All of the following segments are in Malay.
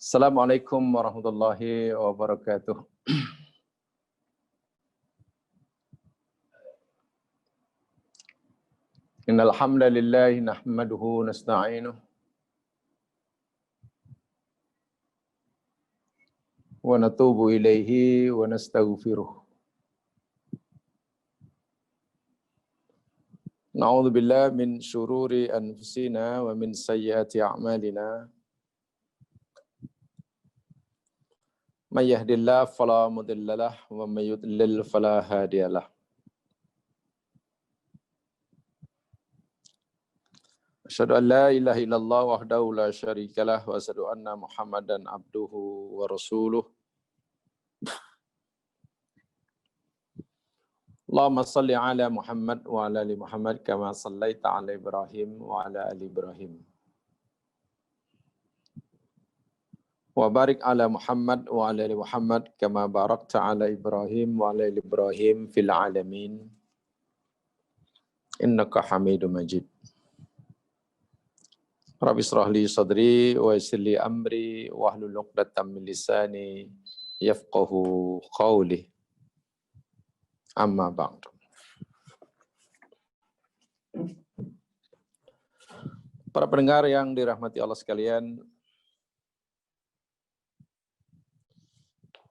Assalamualaikum warahmatullahi wabarakatuh. Innal hamdalillah nahmaduhu nasta'inuhu wa natubu ilaihi wa nastaghfiruh. Na'udzu billahi min syururi anfusina wa min sayyiati a'malina. May yahdihillahu fala mudilla lahu wa may yudlil fala hadiyalah. Asyhadu an la ilaha illallah wahdahu la syarikalah wa asyhadu anna Muhammadan abduhu wa rasuluh. Allahumma salli ala Muhammad wa ala ali Muhammad kama sallaita ala Ibrahim wa ala ali Ibrahim. Wa barik ala Muhammad wa ala ali Muhammad kama barakta ala Ibrahim wa ala ali Ibrahim fil alamin. Innaka Hamidum Majid. Rabbi shrah li sadri wa yassir li amri wahlul 'uqdatam min lisani yafqahu qawli. Amma ba'du. Para pendengar yang dirahmati Allah sekalian,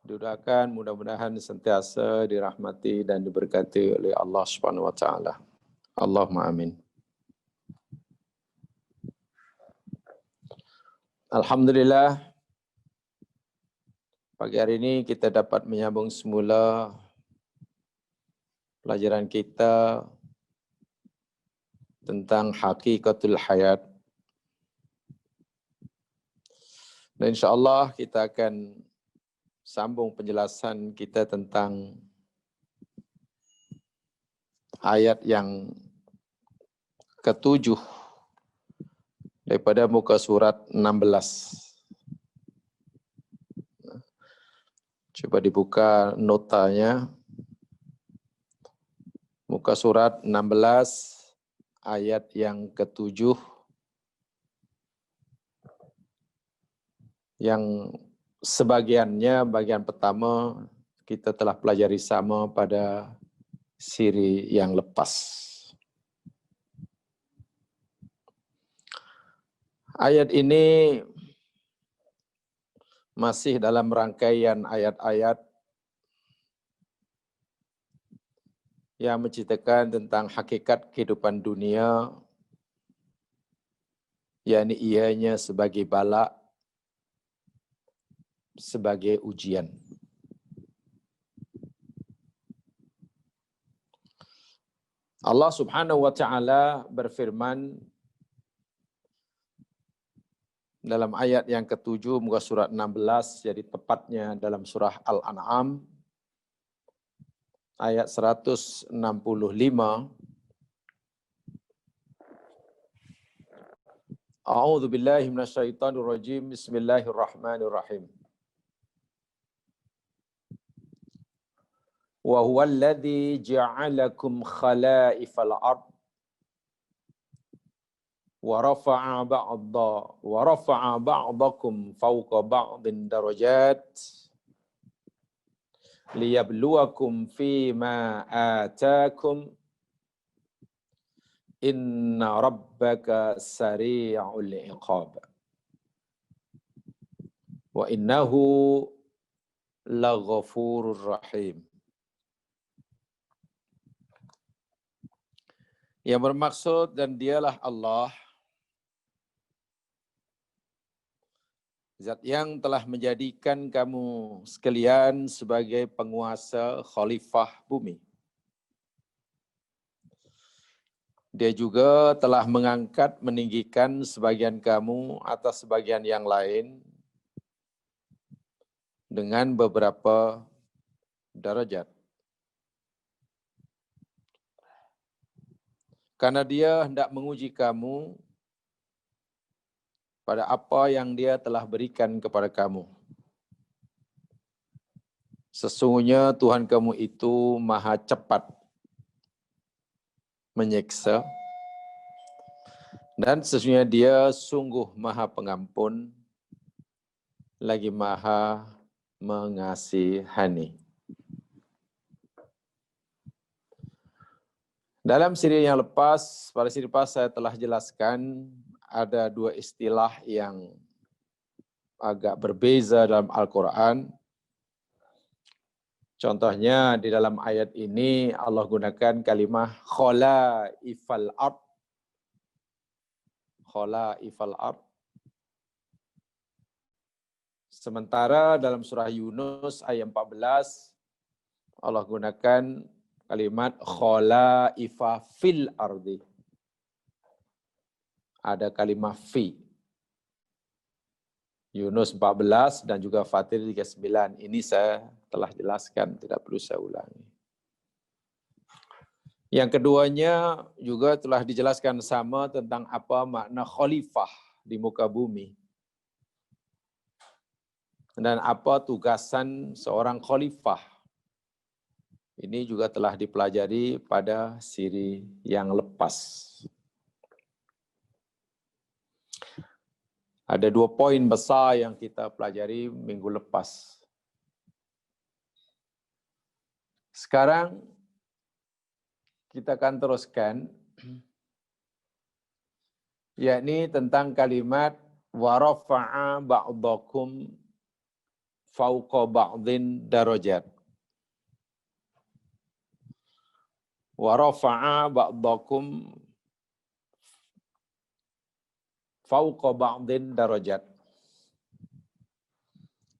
didoakan mudah-mudahan sentiasa dirahmati dan diberkati oleh Allah Subhanahu wa taala. Allahumma amin. Alhamdulillah, pagi hari ini kita dapat menyambung semula pelajaran kita tentang hakikatul hayat. Dan insyaAllah kita akan sambung penjelasan kita tentang ayat yang ke-7 daripada muka surat 16. Coba dibuka notanya. Muka surat 16 ayat yang ke-7 yang sebagiannya, bagian pertama kita telah pelajari sama pada siri yang lepas. Ayat ini masih dalam rangkaian ayat-ayat yang menceritakan tentang hakikat kehidupan dunia, yakni ianya sebagai bala, sebagai ujian. Allah Subhanahu wa taala berfirman dalam ayat yang ke-7 muka surat 16, jadi tepatnya dalam surah Al-An'am ayat 165. A'udzu billahi minasyaitonir rajim. Bismillahirrahmanirrahim. Wa huwa alladzi ja'alakum khala'ifal ard wa rafa'a ba'dakum fawqa ba'din darajat liyabluwakum fima atakum inna rabbaka sari'ul iqab wa innahu laghafurur rahim. Yang bermaksud, dan dialah Allah, Zat yang telah menjadikan kamu sekalian sebagai penguasa khalifah bumi. Dia juga telah mengangkat, meninggikan sebagian kamu atas sebagian yang lain dengan beberapa darajat. Karena dia hendak menguji kamu pada apa yang dia telah berikan kepada kamu. Sesungguhnya Tuhan kamu itu maha cepat menyiksa, dan sesungguhnya dia sungguh maha pengampun, lagi Maha mengasihani. Dalam siri yang lepas, pada siri lepas saya telah jelaskan ada dua istilah yang agak berbeza dalam Al-Quran. Contohnya di dalam ayat ini Allah gunakan kalimah khalaifal ard. Khalaifal ard. Sementara dalam surah Yunus ayat 14 Allah gunakan kalimat khalaifa fil ardi. Ada kalimah fi. Yunus 14 dan juga Fatir 39. Ini saya telah jelaskan, tidak perlu saya ulangi. Yang keduanya juga telah dijelaskan sama tentang apa makna khalifah di muka bumi. Dan apa tugasan seorang khalifah. Ini juga telah dipelajari pada siri yang lepas. Ada 2 poin besar yang kita pelajari minggu lepas. Sekarang kita akan teruskan, yakni tentang kalimat wa rafa'a ba'dakum fauqa ba'din darajat. Wa rafa'a ba'dakum fauqa ba'din darajat.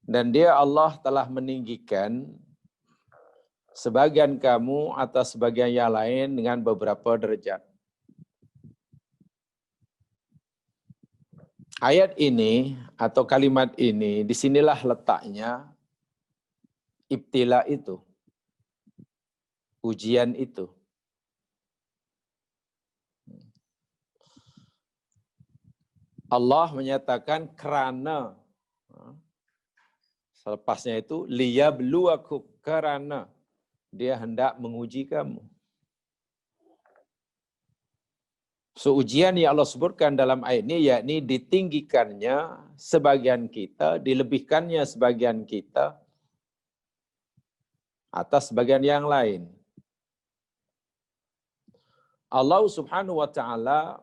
Dan dia Allah telah meninggikan sebagian kamu atas sebagian yang lain dengan beberapa derajat. Ayat ini atau kalimat ini, disinilah letaknya ibtila itu, ujian itu. Allah menyatakan kerana, selepasnya itu liyabluwakum, kerana dia hendak menguji kamu. So, ujian yang Allah sebutkan dalam ayat ini yakni ditinggikannya sebagian kita, dilebihkannya sebagian kita atas sebagian yang lain. Allah Subhanahu wa taala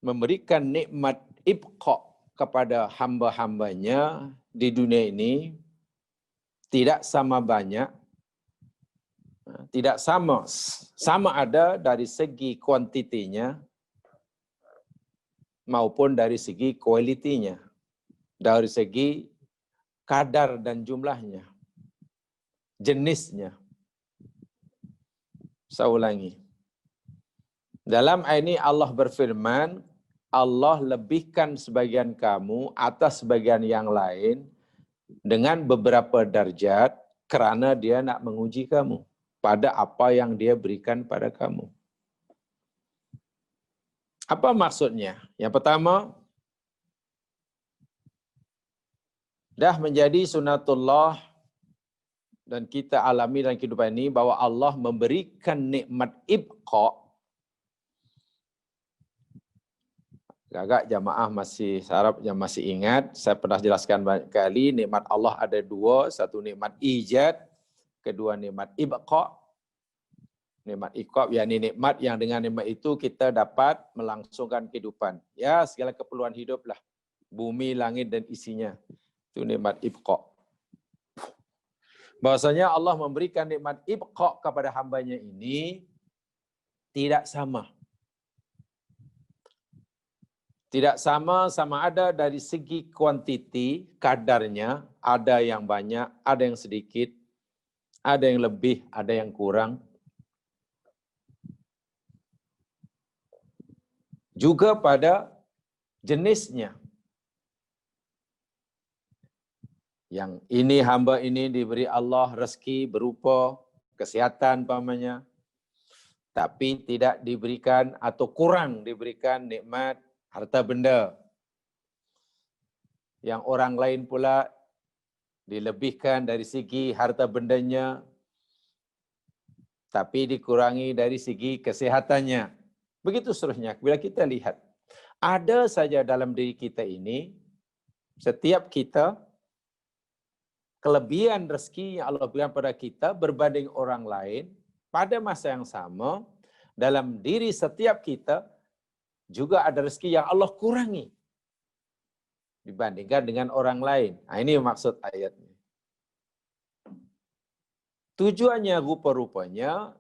memberikan nikmat ibqa kepada hamba-hambanya di dunia ini tidak sama banyak, tidak sama ada dari segi kuantitinya maupun dari segi kualitinya, dari segi kadar dan jumlahnya, jenisnya. Saya ulangi. Dalam ayat ini Allah berfirman, Allah lebihkan sebagian kamu atas sebagian yang lain dengan beberapa darjat kerana dia nak menguji kamu pada apa yang dia berikan pada kamu. Apa maksudnya? Yang pertama, dah menjadi sunatullah dan kita alami dalam kehidupan ini bahwa Allah memberikan nikmat ibqa. Agak jamaah masih sarap yang masih ingat, saya pernah jelaskan banyak kali, nikmat Allah ada 2, satu nikmat ijad, kedua nikmat ibqa. Nikmat ibqa yakni nikmat yang dengan nikmat itu kita dapat melangsungkan kehidupan. Ya, segala keperluan hidup lah. Bumi, langit dan isinya. Itu nikmat ibqa. Bahwasanya Allah memberikan nikmat ibqa kepada hambanya ini tidak sama. Tidak sama ada dari segi kuantiti, kadarnya, ada yang banyak, ada yang sedikit, ada yang lebih, ada yang kurang. Juga pada jenisnya. Yang ini hamba ini diberi Allah rezeki berupa kesihatan pamannya, tapi tidak diberikan atau kurang diberikan nikmat harta benda. Yang orang lain pula dilebihkan dari segi harta bendanya, tapi dikurangi dari segi kesehatannya. Begitu seterusnya. Bila kita lihat, ada saja dalam diri kita ini Setiap kita, kelebihan rezeki yang Allah berikan pada kita berbanding orang lain, pada masa yang sama, dalam diri setiap kita juga ada rezeki yang Allah kurangi dibandingkan dengan orang lain. Nah, ini maksud ayatnya. Tujuannya rupa-rupanya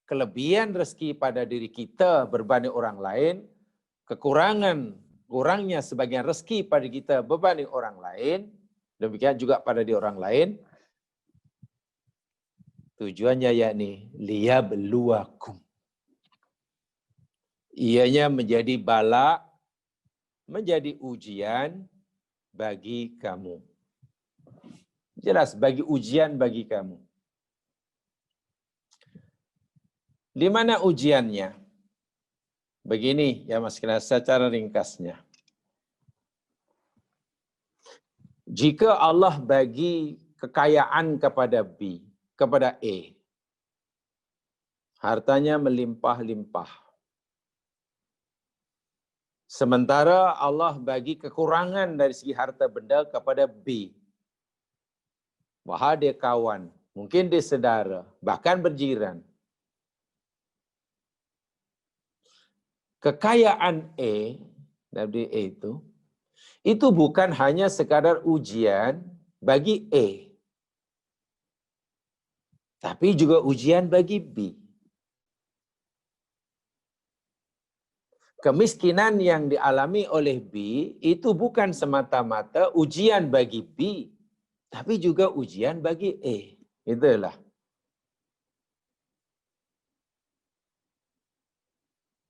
kelebihan rezeki pada diri kita berbanding orang lain, kurangnya sebagian rezeki pada kita berbanding orang lain, demikian juga pada diri orang lain. Tujuannya yakni liyabluwakum. Ianya menjadi bala, menjadi ujian bagi kamu. Jelas, bagi ujian bagi kamu. Di mana ujiannya? Begini ya Mas Kina, secara ringkasnya. Jika Allah bagi kekayaan kepada B, kepada A, hartanya melimpah-limpah. Sementara Allah bagi kekurangan dari segi harta benda kepada B. Wah, dia kawan, mungkin dia saudara, bahkan berjiran. Kekayaan A, dari A itu bukan hanya sekadar ujian bagi A, tapi juga ujian bagi B. Kemiskinan yang dialami oleh B itu bukan semata-mata ujian bagi B, tapi juga ujian bagi A. Itulah.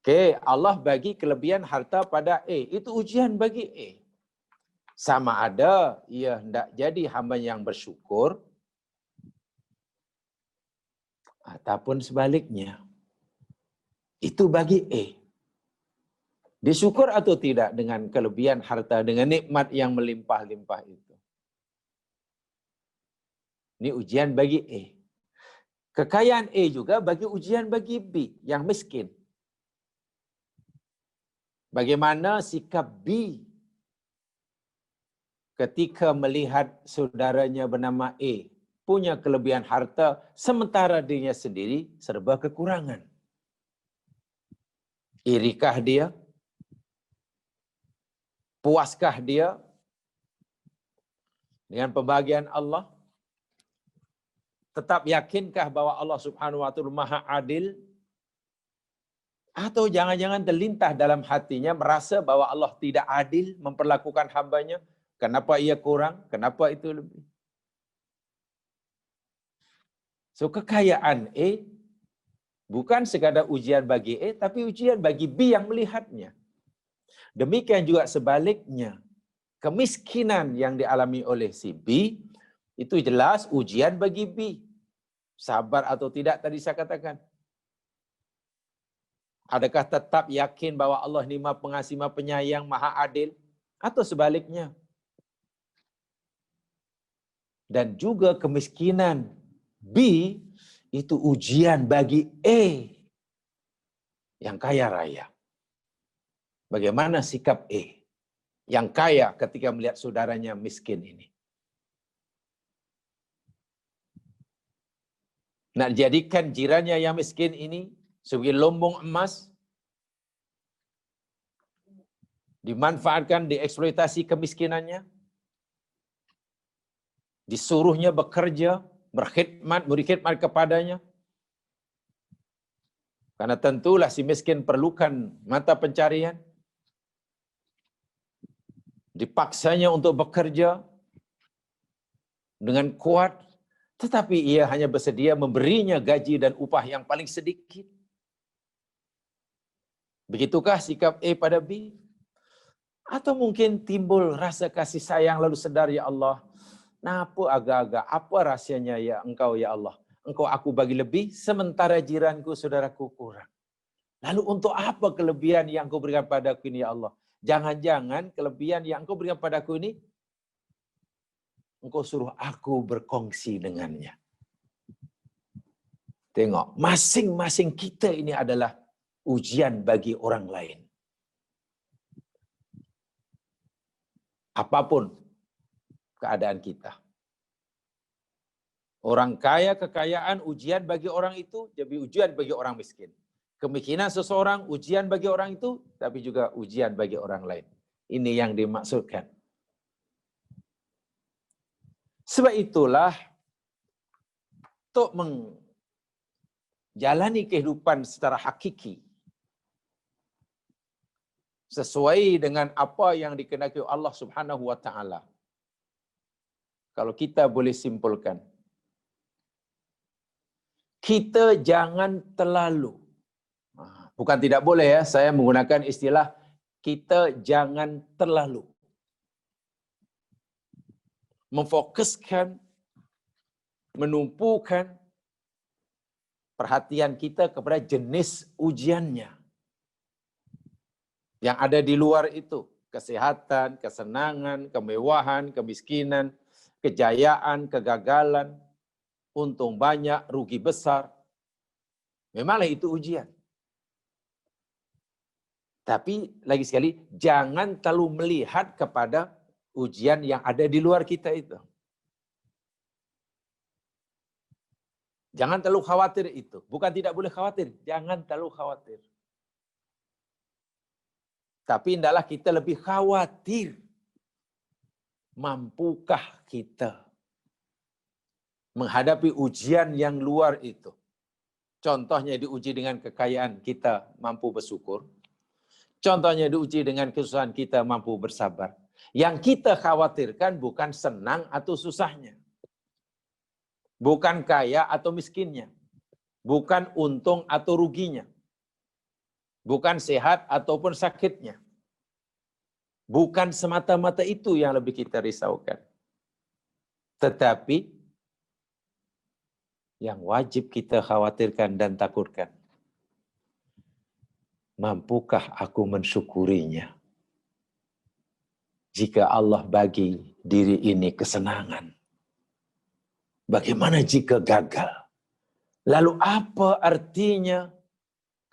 Oke, Allah bagi kelebihan harta pada A. Itu ujian bagi A. Sama ada ia hendak jadi hamba yang bersyukur, ataupun sebaliknya. Itu bagi A. Dia syukur atau tidak dengan kelebihan harta, dengan nikmat yang melimpah-limpah itu. Ini ujian bagi A. Kekayaan A juga bagi ujian bagi B yang miskin. Bagaimana sikap B ketika melihat saudaranya bernama A punya kelebihan harta sementara dirinya sendiri serba kekurangan? Irikah dia? Puaskah dia dengan pembahagian Allah? Tetap yakinkah bahwa Allah Subhanahu wa taala Maha Adil? Atau jangan-jangan terlintas dalam hatinya merasa bahwa Allah tidak adil memperlakukan hambanya? Kenapa ia kurang? Kenapa itu lebih? So, kekayaan A bukan sekadar ujian bagi A, tapi ujian bagi B yang melihatnya. Demikian juga sebaliknya. Kemiskinan yang dialami oleh si B, itu jelas ujian bagi B. Sabar atau tidak tadi saya katakan. Adakah tetap yakin bahwa Allah ni Maha Pengasih, Maha Penyayang, Maha Adil? Atau sebaliknya? Dan juga kemiskinan B itu ujian bagi A yang kaya raya. Bagaimana sikap A yang kaya ketika melihat saudaranya miskin ini? Nak jadikan jirannya yang miskin ini sebagai lumbung emas, dimanfaatkan, dieksploitasi kemiskinannya, disuruhnya bekerja, berkhidmat, beri khidmat kepadanya. Karena tentulah si miskin perlukan mata pencarian. Dipaksanya untuk bekerja dengan kuat, tetapi ia hanya bersedia memberinya gaji dan upah yang paling sedikit. Begitukah sikap A pada B? Atau mungkin timbul rasa kasih sayang lalu sedar, ya Allah, kenapa agak-agak, apa rahsianya ya Engkau ya Allah? Engkau aku bagi lebih, sementara jiranku, saudaraku kurang. Lalu untuk apa kelebihan yang Engkau berikan padaku ini ya Allah? Jangan-jangan kelebihan yang Engkau berikan padaku ini, Engkau suruh aku berkongsi dengannya. Tengok, masing-masing kita ini adalah ujian bagi orang lain. Apapun keadaan kita. Orang kaya, kekayaan, ujian bagi orang itu, jadi ujian bagi orang miskin. Kemiskinan seseorang, ujian bagi orang itu, tapi juga ujian bagi orang lain. Ini yang dimaksudkan. Sebab itulah, untuk menjalani kehidupan secara hakiki, sesuai dengan apa yang dikehendaki Allah Subhanahu wa taala. Kalau kita boleh simpulkan, kita jangan terlalu, bukan tidak boleh ya, saya menggunakan istilah kita jangan terlalu memfokuskan, menumpukan perhatian kita kepada jenis ujiannya yang ada di luar itu. Kesehatan, kesenangan, kemewahan, kemiskinan, kejayaan, kegagalan, untung banyak, rugi besar. Memanglah itu ujian. Tapi lagi sekali, jangan terlalu melihat kepada ujian yang ada di luar kita itu. Jangan terlalu khawatir itu. Bukan tidak boleh khawatir, jangan terlalu khawatir. Tapi hendaklah kita lebih khawatir, mampukah kita menghadapi ujian yang luar itu. Contohnya diuji dengan kekayaan, kita mampu bersyukur. Contohnya diuji dengan kesusahan, kita mampu bersabar. Yang kita khawatirkan bukan senang atau susahnya. Bukan kaya atau miskinnya. Bukan untung atau ruginya. Bukan sehat ataupun sakitnya. Bukan semata-mata itu yang lebih kita risaukan. Tetapi yang wajib kita khawatirkan dan takutkan, mampukah aku mensyukurinya? Jika Allah bagi diri ini kesenangan, bagaimana jika gagal? Lalu apa artinya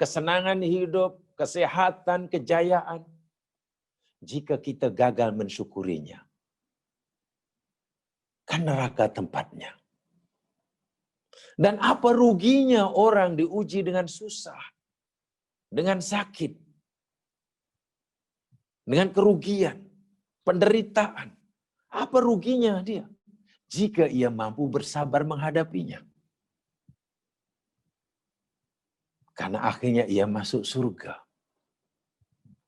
kesenangan hidup, kesehatan, kejayaan, jika kita gagal mensyukurinya? Kan neraka tempatnya. Dan apa ruginya orang diuji dengan susah, dengan sakit, dengan kerugian, penderitaan? Apa ruginya dia jika ia mampu bersabar menghadapinya? Karena akhirnya ia masuk surga.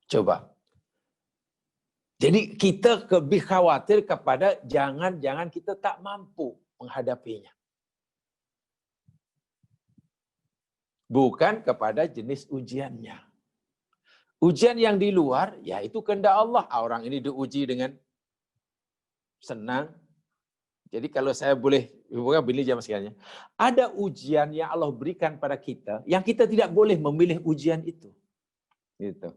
Coba. Jadi kita lebih khawatir kepada jangan-jangan kita tak mampu menghadapinya. Bukan kepada jenis ujiannya. Ujian yang di luar, ya itu kehendak Allah. Orang ini diuji dengan senang. Jadi kalau saya boleh, bukan pilih jamaah sekalian, ada ujian yang Allah berikan pada kita, yang kita tidak boleh memilih ujian itu. Gitu.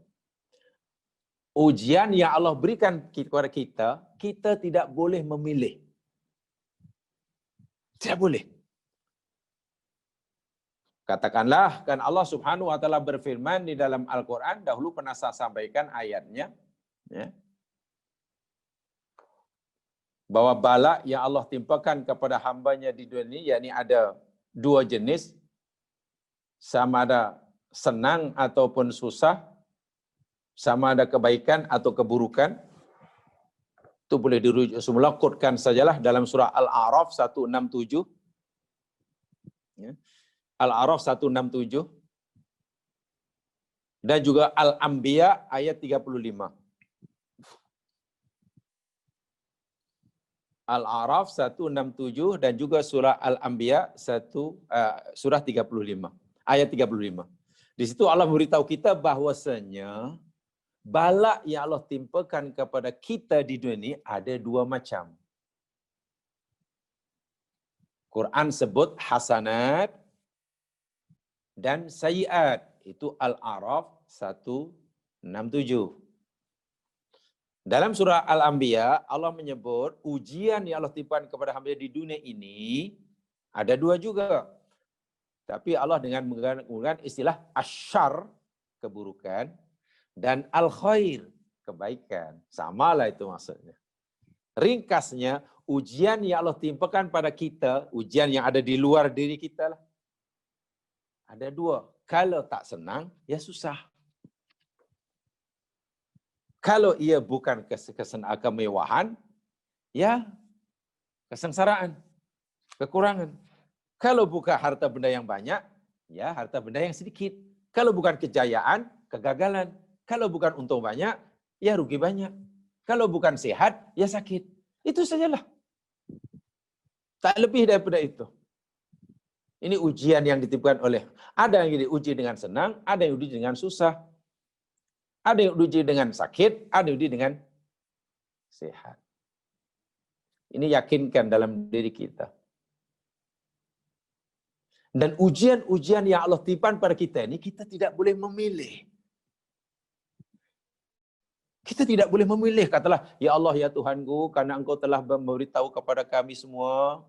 Ujian yang Allah berikan kepada kita, kita tidak boleh memilih. Tidak boleh. Katakanlah, kan Allah Subhanahu wa taala berfirman di dalam Al-Qur'an, dahulu pernah saya sampaikan ayatnya, ya. Bahwa bala yang Allah timpakan kepada hambanya di dunia ini, yakni ada dua jenis, sama ada senang ataupun susah, sama ada kebaikan atau keburukan. Itu boleh dirujuk semula, kutkan sajalah dalam surah Al-A'raf 167. Ya. Al-A'raf 167. Dan juga Al-Anbiya ayat 35. Al-A'raf 167 dan juga surah Al-Anbiya surah 35. Ayat 35. Di situ Allah memberitahu kita bahwasanya bala yang Allah timpakan kepada kita di dunia ini ada dua macam. Quran sebut hasanat dan sayiat. Itu Al-A'raf 167. Dalam surah Al-Anbiya, Allah menyebut ujian yang Allah timpakan kepada hamba di dunia ini ada dua juga. Tapi Allah dengan menggunakan istilah asyar, keburukan, dan al-khair, kebaikan. Samalah itu maksudnya. Ringkasnya, ujian yang Allah timpakan pada kita, ujian yang ada di luar diri kita lah. Ada dua. Kalau tak senang, ya susah. Kalau ia bukan kemewahan, ya kesengsaraan, kekurangan. Kalau bukan harta benda yang banyak, ya harta benda yang sedikit. Kalau bukan kejayaan, kegagalan. Kalau bukan untung banyak, ya rugi banyak. Kalau bukan sehat, ya sakit. Itu sajalah. Tak lebih daripada itu. Ini ujian yang ditimpakan oleh. Ada yang diuji dengan senang, ada yang diuji dengan susah. Ada yang diuji dengan sakit, ada yang diuji dengan sehat. Ini yakinkan dalam diri kita. Dan ujian-ujian yang Allah timpakan pada kita ini, kita tidak boleh memilih. Kita tidak boleh memilih. Katalah, ya Allah, ya Tuhanku, karena Engkau telah memberitahu kepada kami semua,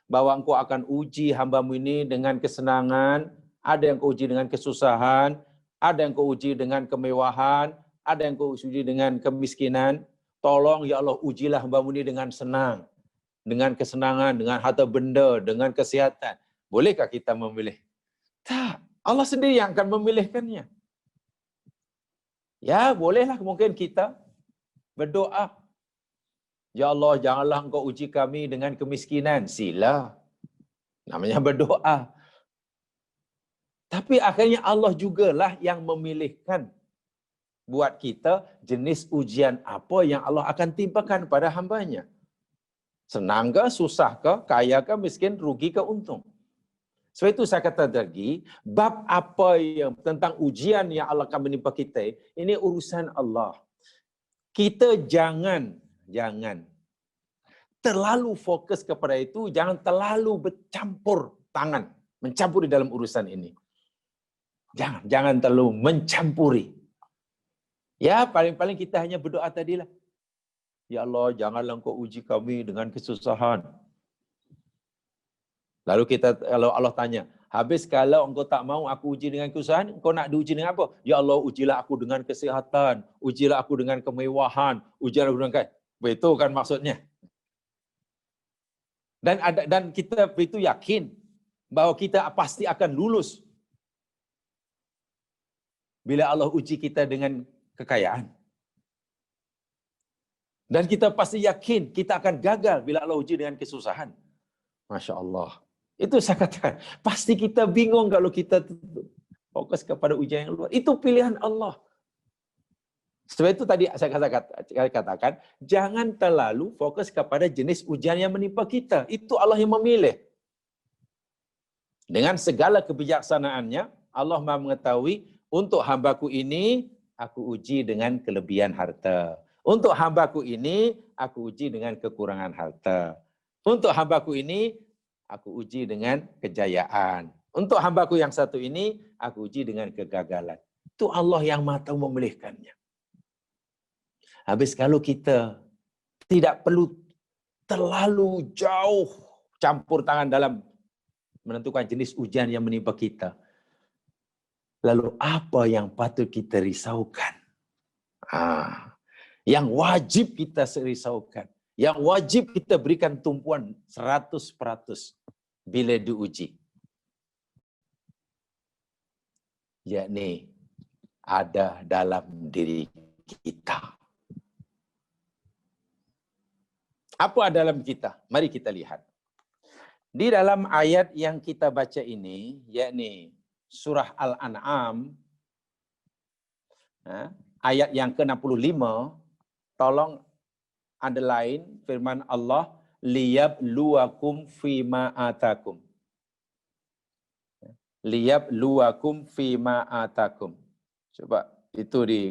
bahwa Engkau akan uji hamba-Mu ini dengan kesenangan, ada yang Kau uji dengan kesusahan, ada yang Kau uji dengan kemewahan, ada yang Kau uji dengan kemiskinan. Tolong ya Allah, ujilah hamba-Mu ini dengan senang, dengan kesenangan, dengan harta benda, dengan kesehatan. Bolehkah kita memilih? Tak, Allah sendiri yang akan memilihkannya. Ya, bolehlah mungkin kita berdoa, ya Allah, janganlah Engkau uji kami dengan kemiskinan. Sila. Namanya berdoa. Tapi akhirnya Allah jugalah yang memilihkan buat kita jenis ujian apa yang Allah akan timpakan pada hambanya. Senang ke, susah ke, kaya ke, miskin, rugi ke, untung. Sebab itu saya kata tadi, bab apa yang tentang ujian yang Allah akan menimpa kita, ini urusan Allah. Kita jangan terlalu fokus kepada itu, jangan terlalu bercampur tangan, mencampuri dalam urusan ini. Jangan terlalu mencampuri. Ya, paling-paling kita hanya berdoa tadilah. Ya Allah, janganlah Engkau uji kami dengan kesusahan. Lalu kalau Allah tanya, habis kalau Engkau tak mau aku uji dengan kesusahan, Engkau nak diuji dengan apa? Ya Allah, ujilah aku dengan kesehatan, ujilah aku dengan kemewahan, ujilah aku dengan begitu kan maksudnya. Dan kita begitu yakin bahwa kita pasti akan lulus bila Allah uji kita dengan kekayaan. Dan kita pasti yakin kita akan gagal bila Allah uji dengan kesusahan. Masya Allah. Itu saya katakan, pasti kita bingung kalau kita fokus kepada ujian yang luar. Itu pilihan Allah. Sebab itu tadi saya katakan, jangan terlalu fokus kepada jenis ujian yang menimpa kita. Itu Allah yang memilih. Dengan segala kebijaksanaannya, Allah Maha mengetahui, untuk hambaku ini, aku uji dengan kelebihan harta. Untuk hambaku ini, aku uji dengan kekurangan harta. Untuk hambaku ini, aku uji dengan kejayaan. Untuk hambaku yang satu ini, aku uji dengan kegagalan. Itu Allah yang Maha tahu memilihkannya. Habis kalau kita tidak perlu terlalu jauh campur tangan dalam menentukan jenis ujian yang menimpa kita. Lalu apa yang patut kita risaukan? Yang wajib kita risaukan. Yang wajib kita berikan tumpuan 100% bila diuji. Yakni ada dalam diri kita. Apa dalam kita? Mari kita lihat. Di dalam ayat yang kita baca ini, yakni surah Al-An'am, ayat yang ke-65, tolong underline firman Allah, liyabluwakum fima atakum. Liyabluwakum fima atakum. Coba itu di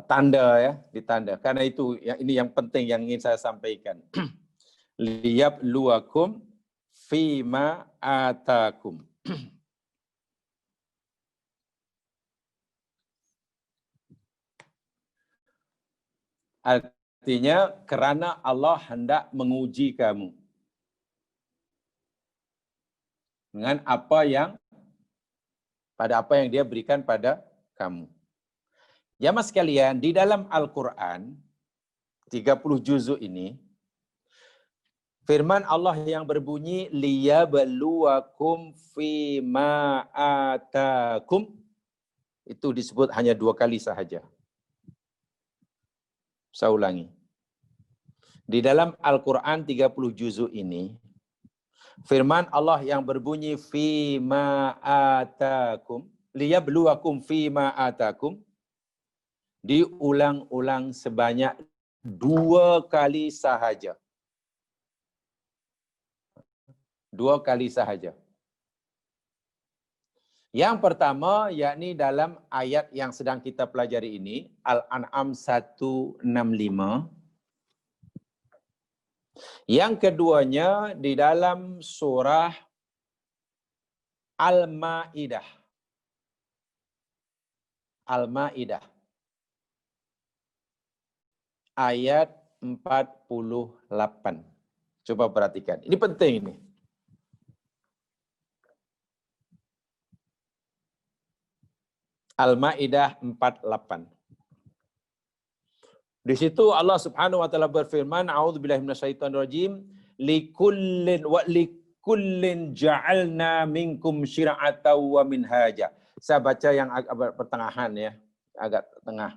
tanda ya, ditanda. Karena itu ini yang penting yang ingin saya sampaikan. Liyabluwakum fima atakum. Artinya kerana Allah hendak menguji kamu dengan apa yang Dia berikan pada kamu. Jamaah sekalian, di dalam Al-Quran, 30 juzuk ini, firman Allah yang berbunyi liyabluwakum fima atakum itu disebut hanya 2 kali sahaja. Saya ulangi. Di dalam Al-Quran 30 juzuk ini, firman Allah yang berbunyi fima atakum, liyabluwakum fima atakum, diulang-ulang sebanyak 2 kali sahaja. 2 kali sahaja. Yang pertama, yakni dalam ayat yang sedang kita pelajari ini, Al-An'am 165. Yang keduanya di dalam surah Al-Ma'idah. Al-Ma'idah. Ayat 48. Coba perhatikan. Ini penting ini. Al-Ma'idah 48. Di situ Allah Subhanahu wa taala berfirman, a'udzubillahi minasyaitonirrajim, likullin ja'alna minkum syir'atan wa minhaja. Saya baca yang agak pertengahan ya, agak tengah.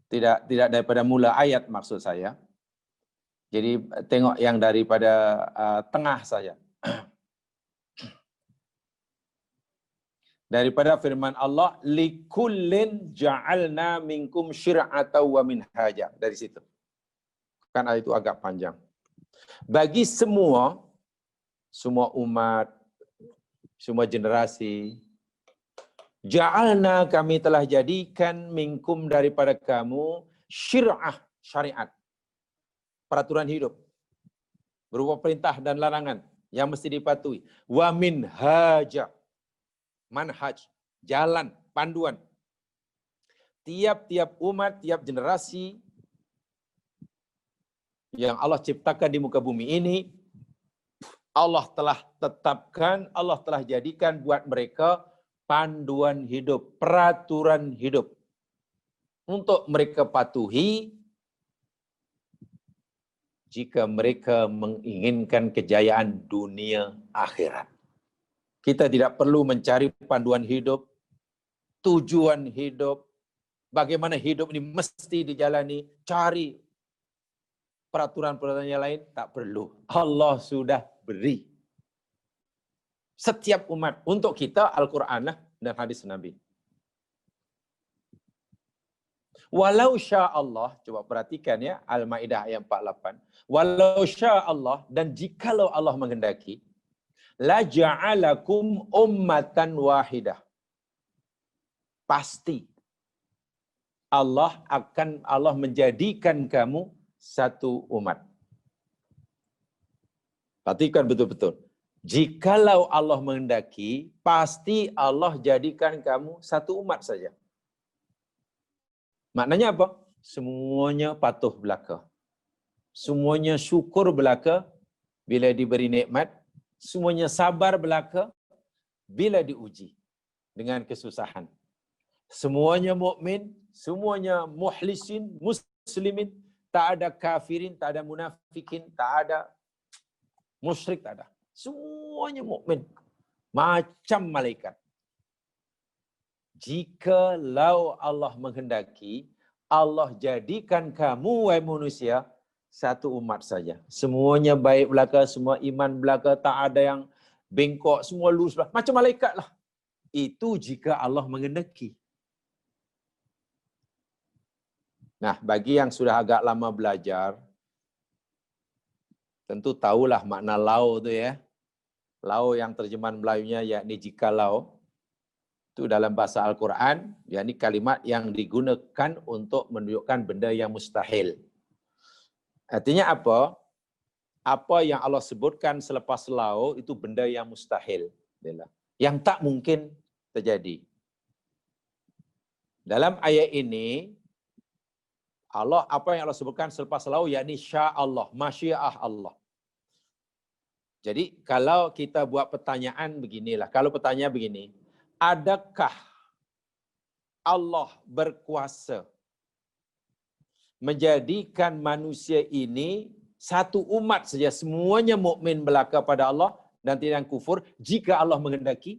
Tidak daripada mula ayat maksud saya. Jadi tengok yang daripada tengah saja. Daripada firman Allah, likullin ja'alna minkum syir'atan wa minhaja. Dari situ. Kan ayat itu agak panjang. Bagi semua umat, semua generasi, ja'alna kami telah jadikan minkum daripada kamu syir'ah, syariat. Peraturan hidup. Berupa perintah dan larangan yang mesti dipatuhi. Wa minhaja. Manhaj, jalan, panduan. Tiap-tiap umat, tiap generasi yang Allah ciptakan di muka bumi ini, Allah telah tetapkan, Allah telah jadikan buat mereka panduan hidup, peraturan hidup. Untuk mereka patuhi jika mereka menginginkan kejayaan dunia akhirat. Kita tidak perlu mencari panduan hidup, tujuan hidup, bagaimana hidup ini mesti dijalani, cari peraturan-peraturan yang lain, tak perlu. Allah sudah beri. Setiap umat, untuk kita Al-Quran dan hadis Nabi. Walau sya'allah, coba perhatikan ya, Al-Ma'idah ayat 48. Walau sya'allah, dan jikalau Allah menghendaki, la ja'alakum ummatan wahidah. Pasti Allah menjadikan kamu satu umat. Perhatikan betul-betul. Jikalau Allah menghendaki, pasti Allah jadikan kamu satu umat saja. Maknanya apa? Semuanya patuh belaka. Semuanya syukur belaka bila diberi nikmat. Semuanya sabar belaka bila diuji dengan kesusahan. Semuanya mukmin, semuanya muhlisin, muslimin, tak ada kafirin, tak ada munafikin, tak ada musyrik, tak ada. Semuanya mukmin, macam malaikat. Jikalau Allah menghendaki, Allah jadikan kamu wahai manusia satu umat saja. Semuanya baik belaka, semua iman belaka, tak ada yang bengkok, semua lurus belaka. Macam malaikat lah. Itu jika Allah menghendaki. Nah, bagi yang sudah agak lama belajar, tentu tahulah makna lau tu ya. Lau yang terjemahan Melayunya yakni jikalau. Itu dalam bahasa Al-Quran, yakni kalimat yang digunakan untuk menunjukkan benda yang mustahil. Artinya apa? Apa yang Allah sebutkan selepas lau itu benda yang mustahil. Yang tak mungkin terjadi. Dalam ayat ini, apa yang Allah sebutkan selepas lau, yakni sya'Allah, masyiah Allah. Jadi kalau kita buat pertanyaan beginilah, kalau pertanyaan begini, adakah Allah berkuasa menjadikan manusia ini satu umat saja, semuanya mukmin belaka pada Allah dan tidak kufur jika Allah menghendaki?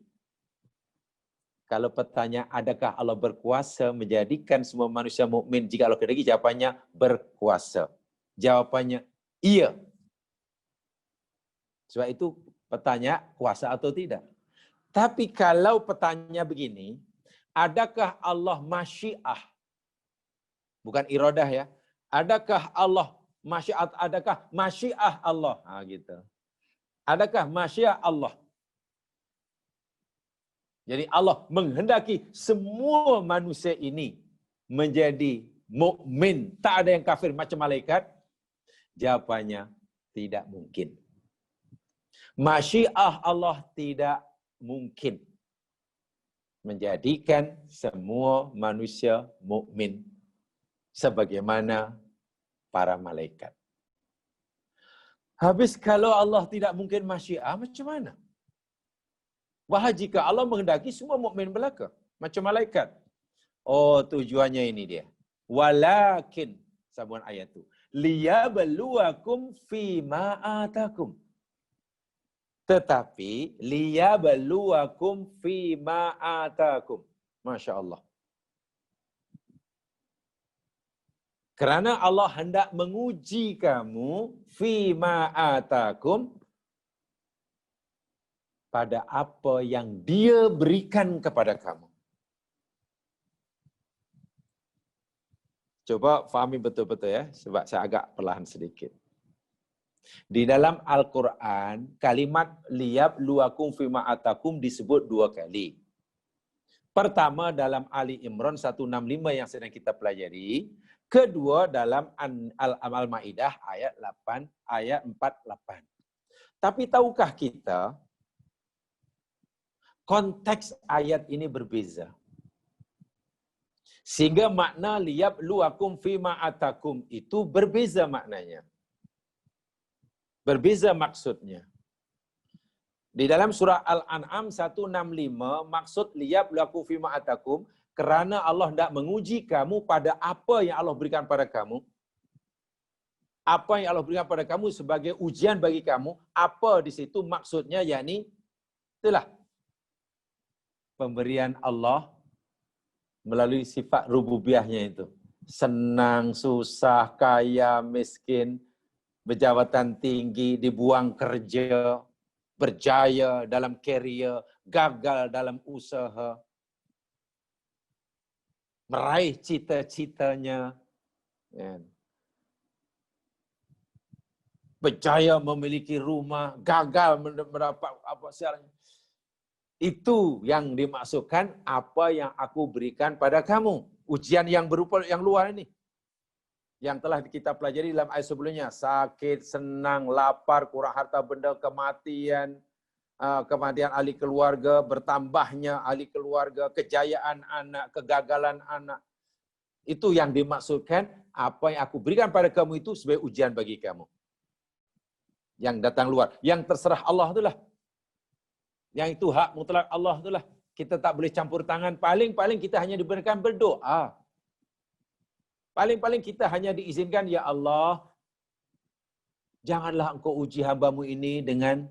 Kalau pertanyaan adakah Allah berkuasa menjadikan semua manusia mukmin jika Allah kehendaki, jawapannya berkuasa. Jawapannya iya. Sebab itu pertanyaan kuasa atau tidak. Tapi kalau pertanyaan begini, adakah Allah masyiah? Bukan iradah ya. Adakah Allah masyiat? Adakah masyiah Allah? Gitu. Adakah masyiah Allah? Jadi Allah menghendaki semua manusia ini menjadi mukmin, tak ada yang kafir macam malaikat? Jawapannya tidak mungkin. Masyiah Allah tidak mungkin menjadikan semua manusia mukmin sebagaimana para malaikat. Habis kalau Allah tidak mungkin masyiah, macam mana? Wah, jika Allah menghendaki semua mukmin belaka macam malaikat. Oh, tujuannya ini dia. Walakin, sambungan ayat itu, liyabluwakum fima atakum. Tetapi liyabluwakum fima atakum. Masya Allah. Kerana Allah hendak menguji kamu fima atakum, pada apa yang Dia berikan kepada kamu. Coba fahami betul-betul ya, sebab saya agak perlahan sedikit. Di dalam Al-Quran, kalimat liyabluwakum fima atakum disebut 2 kali. Pertama dalam Ali Imran 165 yang sedang kita pelajari. Kedua dalam Al-Maidah ayat 48. Tapi tahukah kita, konteks ayat ini berbeza. Sehingga makna liyabluwakum fima atakum itu berbeza maknanya. Berbeza maksudnya. Di dalam surah Al-An'am 165, maksud liyabluwakum fima atakum, kerana Allah hendak menguji kamu pada apa yang Allah berikan pada kamu. Apa yang Allah berikan pada kamu sebagai ujian bagi kamu. Apa di situ maksudnya, yakni itulah pemberian Allah melalui sifat rububiyahnya itu. Senang, susah, kaya, miskin, berjabatan tinggi, dibuang kerja, berjaya dalam karier, gagal dalam usaha, meraih cita-citanya, berjaya memiliki rumah, gagal mendapat apa segalanya. Itu yang dimaksudkan apa yang aku berikan pada kamu. Ujian yang berupa yang luar ini. Yang telah kita pelajari dalam ayat sebelumnya. Sakit, senang, lapar, kurang harta benda, kematian, kematian ahli keluarga, bertambahnya ahli keluarga, kejayaan anak, kegagalan anak. Itu yang dimaksudkan apa yang aku berikan pada kamu itu sebagai ujian bagi kamu. Yang datang luar. Yang terserah Allah itulah. Yang itu hak mutlak Allah itulah. Kita tak boleh campur tangan. Paling-paling kita hanya diberikan berdoa. Paling-paling kita hanya diizinkan, ya Allah, janganlah engkau uji hamba-Mu ini dengan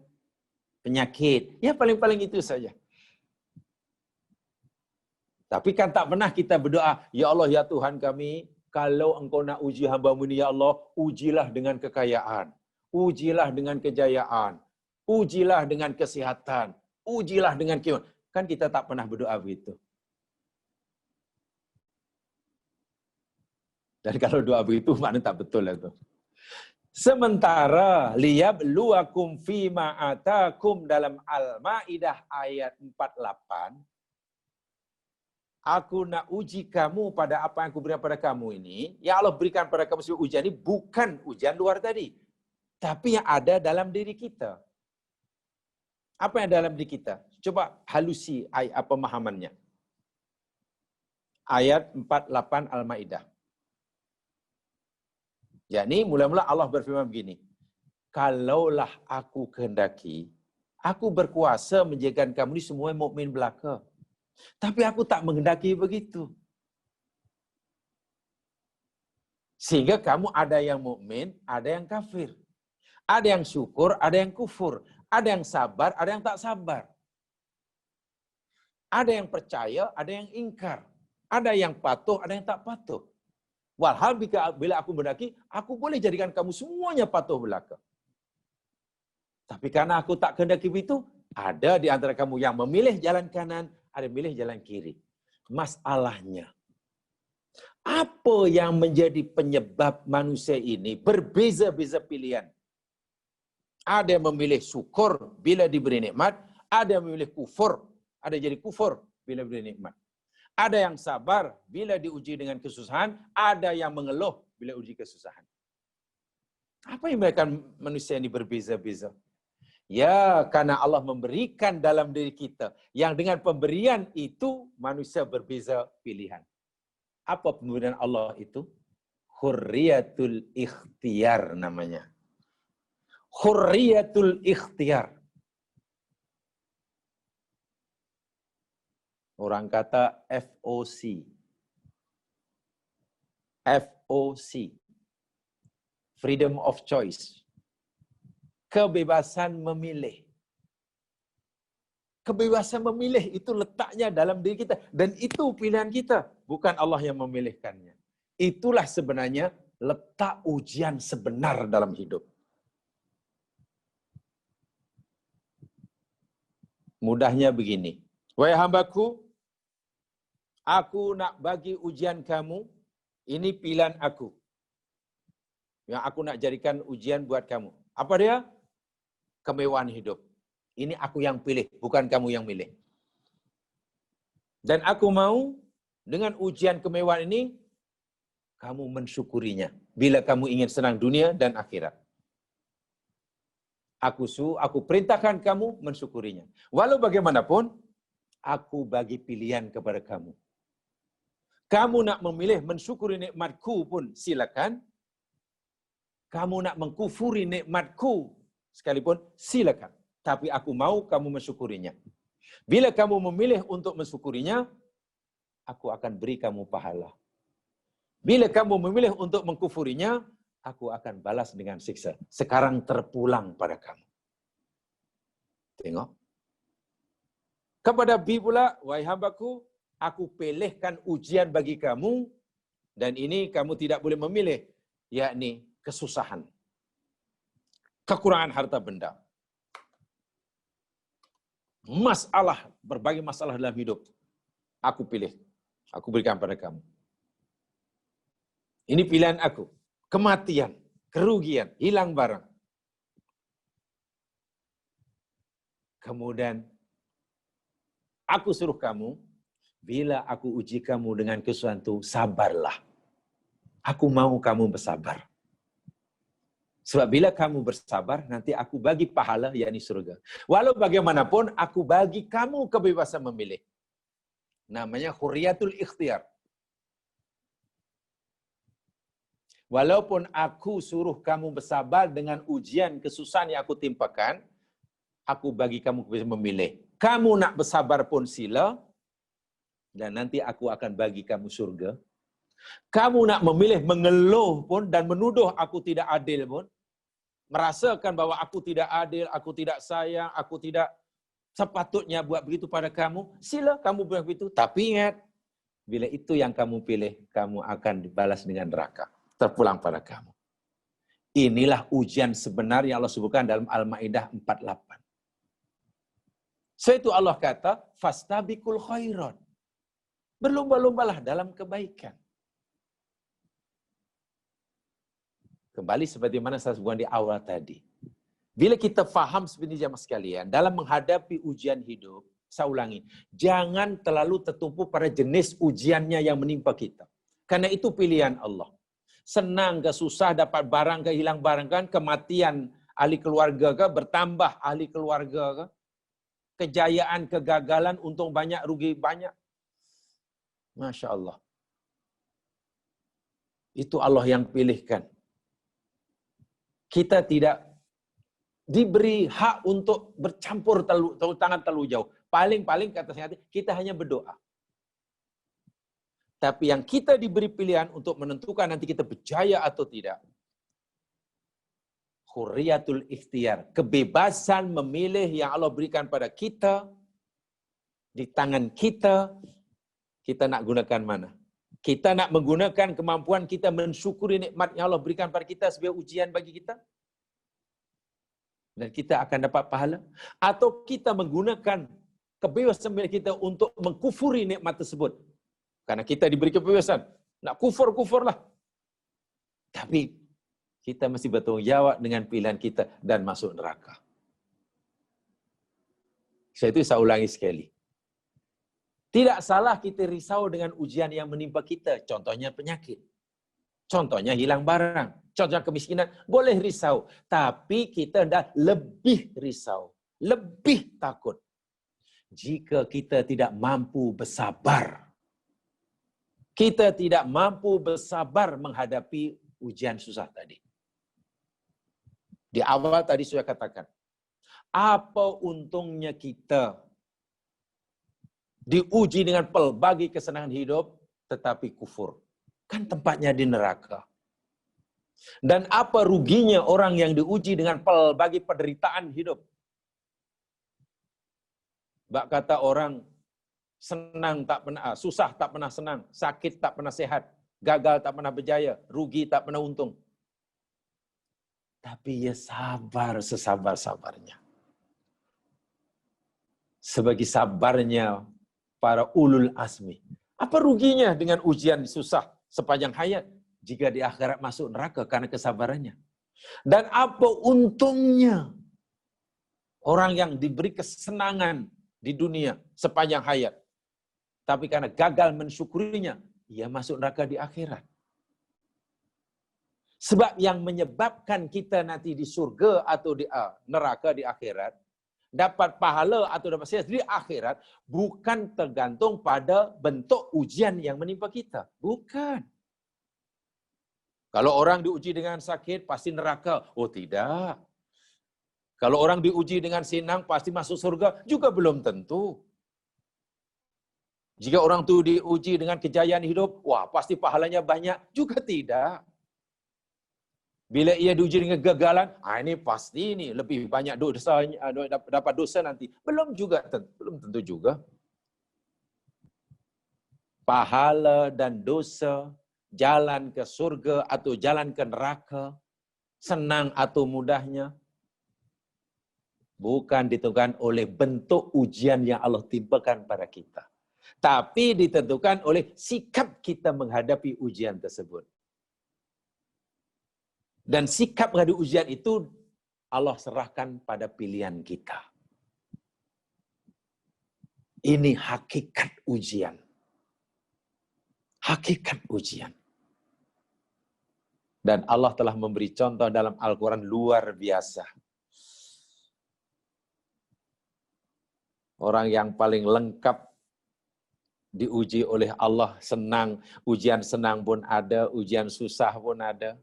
penyakit. Ya paling-paling itu saja. Tapi kan tak pernah kita berdoa, ya Allah, ya Tuhan kami, kalau engkau nak uji hamba-Mu ini, ya Allah, ujilah dengan kekayaan. Ujilah dengan kejayaan. Ujilah dengan kesihatan. Ujilah dengan kion. Kan kita tak pernah berdoa begitu. Dan kalau doa begitu, makna tak betul lah tu. Sementara liyabluwakum fima atakum dalam Al-Maidah ayat 48, aku nak uji kamu pada apa yang aku berikan pada kamu ini. Yang Allah berikan pada kamu sebagai ujian ini bukan ujian luar tadi, tapi yang ada dalam diri kita. Apa yang ada dalam diri kita? Coba halusi pemahamannya. Ayat 48 Al-Maidah. Yakni mula-mula Allah berfirman begini. Kalaulah aku kehendaki, aku berkuasa menjadikan kamu ini semua mukmin belaka. Tapi aku tak menghendaki begitu. Sehingga kamu ada yang mukmin, ada yang kafir. Ada yang syukur, ada yang kufur. Ada yang sabar, ada yang tak sabar. Ada yang percaya, ada yang ingkar. Ada yang patuh, ada yang tak patuh. Walhal bila aku mendaki, aku boleh jadikan kamu semuanya patuh belaka. Tapi karena aku tak kehendaki itu, ada di antara kamu yang memilih jalan kanan, ada yang memilih jalan kiri. Masalahnya, apa yang menjadi penyebab manusia ini berbeza-beza pilihan? Ada yang memilih syukur bila diberi nikmat, ada yang memilih kufur, ada yang jadi kufur bila diberi nikmat. Ada yang sabar bila diuji dengan kesusahan, ada yang mengeluh bila uji kesusahan. Apa yang membuat manusia ini berbeza-beza? Ya, karena Allah memberikan dalam diri kita, yang dengan pemberian itu manusia berbeza pilihan. Apa pemberian Allah itu? Hurriyatul ikhtiyar namanya. Hurriyatul ikhtiyar. Orang kata FOC. FOC. Freedom of choice. Kebebasan memilih. Kebebasan memilih itu letaknya dalam diri kita. Dan itu pilihan kita. Bukan Allah yang memilihkannya. Itulah sebenarnya letak ujian sebenar dalam hidup. Mudahnya begini. Wahai hambaku, aku nak bagi ujian kamu, ini pilihan aku. Yang aku nak jadikan ujian buat kamu. Apa dia? Kemewahan hidup. Ini aku yang pilih, bukan kamu yang milih. Dan aku mau dengan ujian kemewahan ini, kamu mensyukurinya. Bila kamu ingin senang dunia dan akhirat. Aku perintahkan kamu mensyukurinya. Walau bagaimanapun, aku bagi pilihan kepada kamu. Kamu nak memilih mensyukuri nikmatku pun silakan. Kamu nak mengkufuri nikmatku sekalipun silakan. Tapi aku mau kamu mensyukurinya. Bila kamu memilih untuk mensyukurinya, aku akan beri kamu pahala. Bila kamu memilih untuk mengkufurinya, aku akan balas dengan siksa. Sekarang terpulang pada kamu. Tengok. Kepada B pula, wahai hambaku, aku pilihkan ujian bagi kamu, dan ini kamu tidak boleh memilih, yakni kesusahan, kekurangan harta benda, masalah, berbagai masalah dalam hidup, aku pilih, aku berikan pada kamu. Ini pilihan aku. Kematian, kerugian, hilang barang. Kemudian, aku suruh kamu, bila aku uji kamu dengan kesusahan itu, sabarlah. Aku mau kamu bersabar. Sebab bila kamu bersabar, nanti aku bagi pahala, yakni surga. Walau bagaimanapun, aku bagi kamu kebebasan memilih. Namanya hurriyatul ikhtiyar. Walaupun aku suruh kamu bersabar dengan ujian kesusahan yang aku timpakan, aku bagi kamu kebebasan memilih. Kamu nak bersabar pun sila, dan nanti aku akan bagi kamu surga. Kamu nak memilih mengeluh pun dan menuduh aku tidak adil pun, merasakan bahwa aku tidak adil, aku tidak sayang, aku tidak sepatutnya buat begitu pada kamu, sila kamu buat begitu. Tapi ingat, bila itu yang kamu pilih, kamu akan dibalas dengan neraka. Terpulang pada kamu. Inilah ujian sebenar yang Allah sebutkan dalam Al-Maidah 48. Setelah itu Allah kata, fastabiqul khairat. Berlomba-lombalah dalam kebaikan. Kembali seperti mana saya sebutkan di awal tadi. Bila kita faham seperti jamaah sekalian, dalam menghadapi ujian hidup, saya ulangi, jangan terlalu tertumpu pada jenis ujiannya yang menimpa kita. Karena itu pilihan Allah. Senang ke susah, dapat barang ke hilang barang kan, kematian ahli keluarga ke, bertambah ahli keluarga ke, kejayaan, kegagalan, untung banyak, rugi banyak. Masya Allah. Itu Allah yang pilihkan. Kita tidak diberi hak untuk bercampur tangan terlalu jauh. Paling-paling kata saya, kita hanya berdoa. Tapi yang kita diberi pilihan untuk menentukan nanti kita berjaya atau tidak. Hurriyatul ikhtiar, kebebasan memilih yang Allah berikan pada kita, di tangan kita, kita nak gunakan mana. Kita nak menggunakan kemampuan kita mensyukuri nikmat yang Allah berikan pada kita sebagai ujian bagi kita, dan kita akan dapat pahala. Atau kita menggunakan kebebasan kita untuk mengkufuri nikmat tersebut. Karena kita diberi kebebasan. Nak kufur-kufurlah. Tapi kita mesti bertanggung jawab dengan pilihan kita dan masuk neraka. Saya ulangi sekali. Tidak salah kita risau dengan ujian yang menimpa kita. Contohnya penyakit. Contohnya hilang barang. Contohnya kemiskinan. Boleh risau. Tapi kita dah lebih risau. Lebih takut. Jika kita tidak mampu bersabar. Kita tidak mampu bersabar menghadapi ujian susah tadi. Di awal tadi saya katakan. Apa untungnya kita diuji dengan pelbagai kesenangan hidup, tetapi kufur. Kan tempatnya di neraka. Dan apa ruginya orang yang diuji dengan pelbagai penderitaan hidup? Bak kata orang, senang tak pernah, susah tak pernah senang, sakit tak pernah sehat, gagal tak pernah berjaya, rugi tak pernah untung. Tapi ia sabar sesabar-sabarnya. Sebagai sabarnya para ulul azmi. Apa ruginya dengan ujian susah sepanjang hayat jika di akhirat masuk neraka karena kesabarannya? Dan apa untungnya orang yang diberi kesenangan di dunia sepanjang hayat, tapi karena gagal mensyukurinya, ia masuk neraka di akhirat. Sebab yang menyebabkan kita nanti di surga atau di neraka di akhirat, dapat pahala atau dapat sehat di akhirat, bukan tergantung pada bentuk ujian yang menimpa kita. Bukan. Kalau orang diuji dengan sakit, pasti neraka. Oh tidak. Kalau orang diuji dengan senang, pasti masuk surga. Juga belum tentu. Jika orang itu diuji dengan kejayaan hidup, wah pasti pahalanya banyak. Juga tidak. Bila ia diuji dengan kegagalan, ini pasti ini lebih banyak dosa, dapat dosa nanti. Belum tentu juga. Pahala dan dosa, jalan ke surga atau jalan ke neraka, senang atau mudahnya, bukan ditentukan oleh bentuk ujian yang Allah timpakan pada kita. Tapi ditentukan oleh sikap kita menghadapi ujian tersebut. Dan sikap menghadapi ujian itu Allah serahkan pada pilihan kita. Ini hakikat ujian. Hakikat ujian. Dan Allah telah memberi contoh dalam Al-Quran luar biasa. Orang yang paling lengkap diuji oleh Allah, senang, ujian senang pun ada, ujian susah pun ada.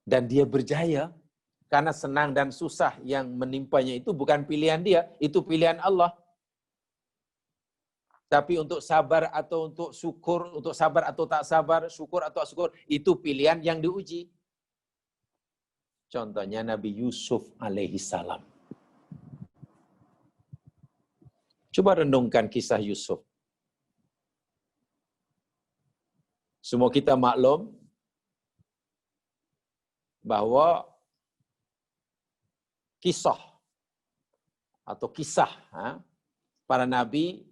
Dan dia berjaya karena senang dan susah yang menimpanya itu bukan pilihan dia, itu pilihan Allah. Tapi untuk sabar atau untuk syukur, untuk sabar atau tak sabar, syukur atau tak syukur, itu pilihan yang diuji. Contohnya Nabi Yusuf alaihi salam. Coba renungkan kisah Yusuf. Semua kita maklum bahwa kisah para nabi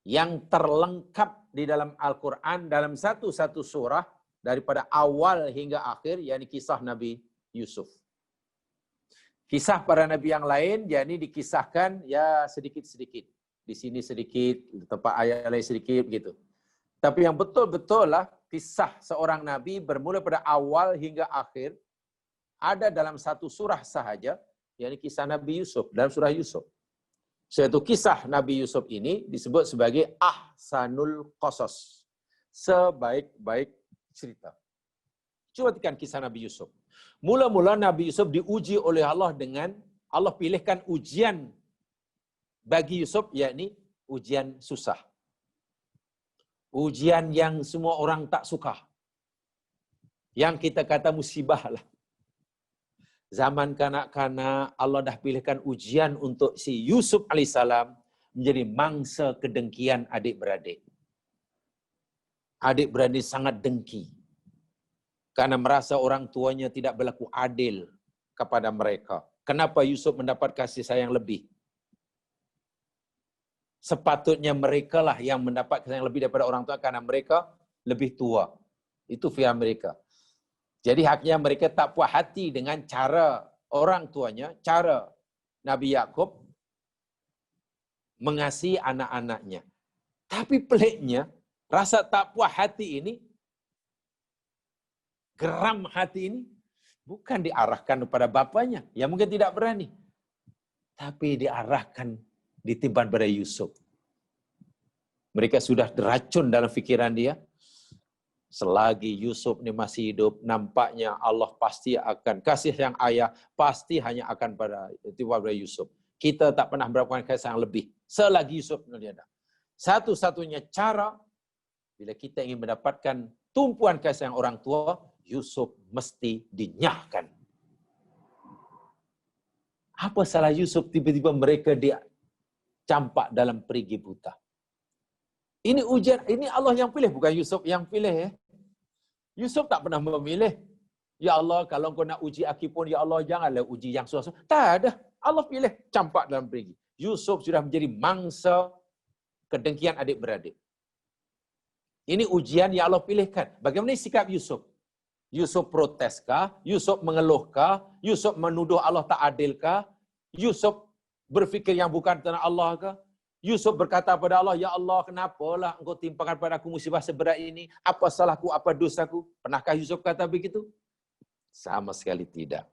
yang terlengkap di dalam Al-Quran dalam satu surah daripada awal hingga akhir, yakni kisah Nabi Yusuf. Kisah para nabi yang lain, yakni dikisahkan ya sedikit-sedikit. Di sini sedikit, di tempat ayat lain sedikit, begitu. Tapi yang betul-betul lah kisah seorang nabi bermula pada awal hingga akhir, ada dalam satu surah sahaja, yakni kisah Nabi Yusuf, dalam surah Yusuf. Suatu kisah Nabi Yusuf ini disebut sebagai ahsanul qasas, sebaik-baik cerita. Coba tekan kisah Nabi Yusuf. Mula-mula Nabi Yusuf diuji oleh Allah dengan, Allah pilihkan ujian bagi Yusuf, yakni ujian susah. Ujian yang semua orang tak suka. Yang kita kata musibah lah. Zaman kanak-kanak Allah dah pilihkan ujian untuk si Yusuf alaihissalam menjadi mangsa kedengkian adik-beradik. Adik-beradik sangat dengki. Karena merasa orang tuanya tidak berlaku adil kepada mereka. Kenapa Yusuf mendapat kasih sayang lebih? Sepatutnya mereka lah yang mendapat kasih sayang lebih daripada orang tua karena mereka lebih tua. Itu fi'ah mereka. Jadi haknya mereka tak puas hati dengan cara orang tuanya, cara Nabi Yakub mengasihi anak-anaknya. Tapi peliknya, rasa tak puas hati ini, geram hati ini, bukan diarahkan kepada bapaknya, yang mungkin tidak berani. Tapi diarahkan, ditimpan pada Yusuf. Mereka sudah diracun dalam fikiran dia, selagi Yusuf ini masih hidup, nampaknya Allah pasti akan kasih yang ayah, pasti hanya akan pada Yusuf. Kita tak pernah mendapatkan kasih yang lebih, selagi Yusuf ada. Satu-satunya cara, bila kita ingin mendapatkan tumpuan kasih sayang orang tua, Yusuf mesti dinyahkan. Apa salah Yusuf tiba-tiba mereka dicampak dalam perigi buta? Ini ujian, ini Allah yang pilih, bukan Yusuf yang pilih. Yusuf tak pernah memilih. Ya Allah, kalau kau nak uji aku pun, ya Allah janganlah uji yang susah. Tak ada. Allah pilih campak dalam perigi. Yusuf sudah menjadi mangsa kedengkian adik-beradik. Ini ujian yang Allah pilihkan. Bagaimana sikap Yusuf? Yusuf proteskah? Yusuf mengeluhkah? Yusuf menuduh Allah tak adilkah? Yusuf berfikir yang bukan tentang Allah kah? Yusuf berkata pada Allah, ya Allah, kenapalah engkau timpakan pada aku musibah seberat ini? Apa salahku, apa dosaku? Pernahkah Yusuf kata begitu? Sama sekali tidak.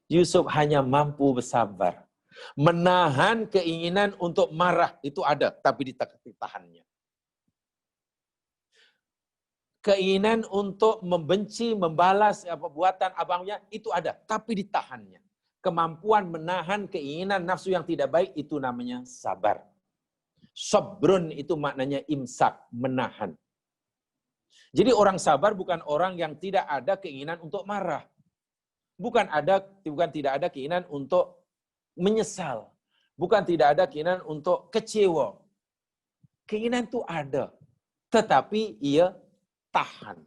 Yusuf hanya mampu bersabar. Menahan keinginan untuk marah, itu ada, tapi ditahannya. Keinginan untuk membenci, membalas perbuatan abangnya, itu ada, tapi ditahannya. Kemampuan menahan keinginan nafsu yang tidak baik, itu namanya sabar. Sabrun itu maknanya imsak, menahan. Jadi orang sabar bukan orang yang tidak ada keinginan untuk marah. Bukan tidak ada keinginan untuk menyesal. Bukan tidak ada keinginan untuk kecewa. Keinginan itu ada. Tetapi ia tahan.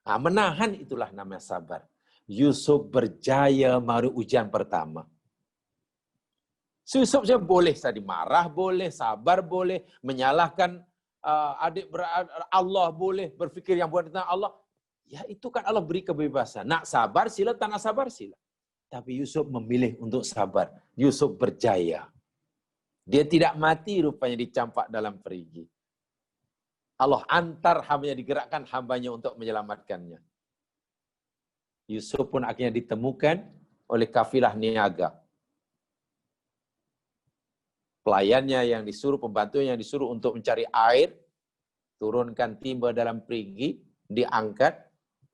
Nah, menahan itulah namanya sabar. Yusuf berjaya melalui ujian pertama. Yusuf boleh tadi marah, boleh sabar, boleh menyalahkan Allah, boleh berfikir yang bukan tentang Allah. Ya itu kan Allah beri kebebasan. Nak sabar sila, tak nak sabar sila. Tapi Yusuf memilih untuk sabar. Yusuf berjaya. Dia tidak mati rupanya dicampak dalam perigi. Allah antar hambanya, digerakkan hambanya untuk menyelamatkannya. Yusuf pun akhirnya ditemukan oleh kafilah niaga. Pelayannya yang disuruh, pembantunya yang disuruh untuk mencari air, turunkan timba dalam perigi, diangkat,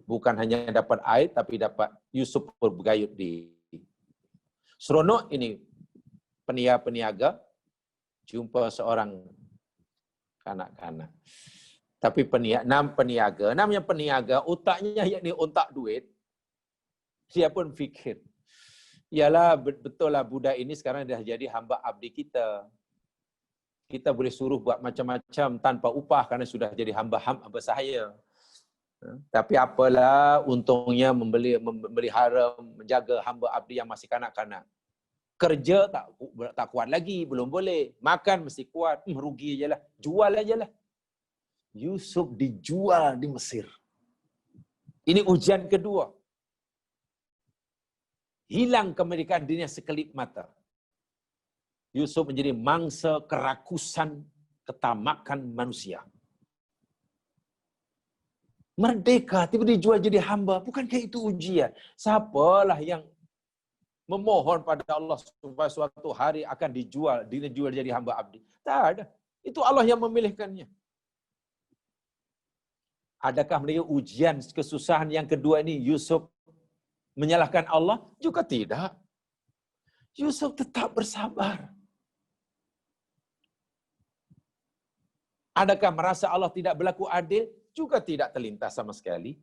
bukan hanya dapat air, tapi dapat Yusuf bergayut di. Seronok ini peniaga, jumpa seorang kanak-kanak. Tapi namanya peniaga, otaknya yakni otak duit, dia pun fikir, yalah betul lah budak ini sekarang dah jadi hamba abdi kita. Kita boleh suruh buat macam-macam tanpa upah kerana sudah jadi hamba sahaya. Tapi apalah untungnya memelihara, menjaga hamba abdi yang masih kanak-kanak. Kerja tak kuat lagi, belum boleh. Makan mesti kuat, rugi je lah. Jual aja lah. Yusuf dijual di Mesir. Ini ujian kedua. Hilang kemerdekaan dirinya sekelip mata. Yusuf menjadi mangsa kerakusan, ketamakan manusia. Merdeka, tiba-tiba dijual jadi hamba. Bukankah itu ujian? Siapalah yang memohon pada Allah supaya suatu hari akan dijual jadi hamba abdi? Tak ada. Itu Allah yang memilihkannya. Adakah mereka ujian kesusahan yang kedua ini Yusuf menyalahkan Allah? Juga tidak. Yusuf tetap bersabar. Adakah merasa Allah tidak berlaku adil? Juga tidak terlintas sama sekali.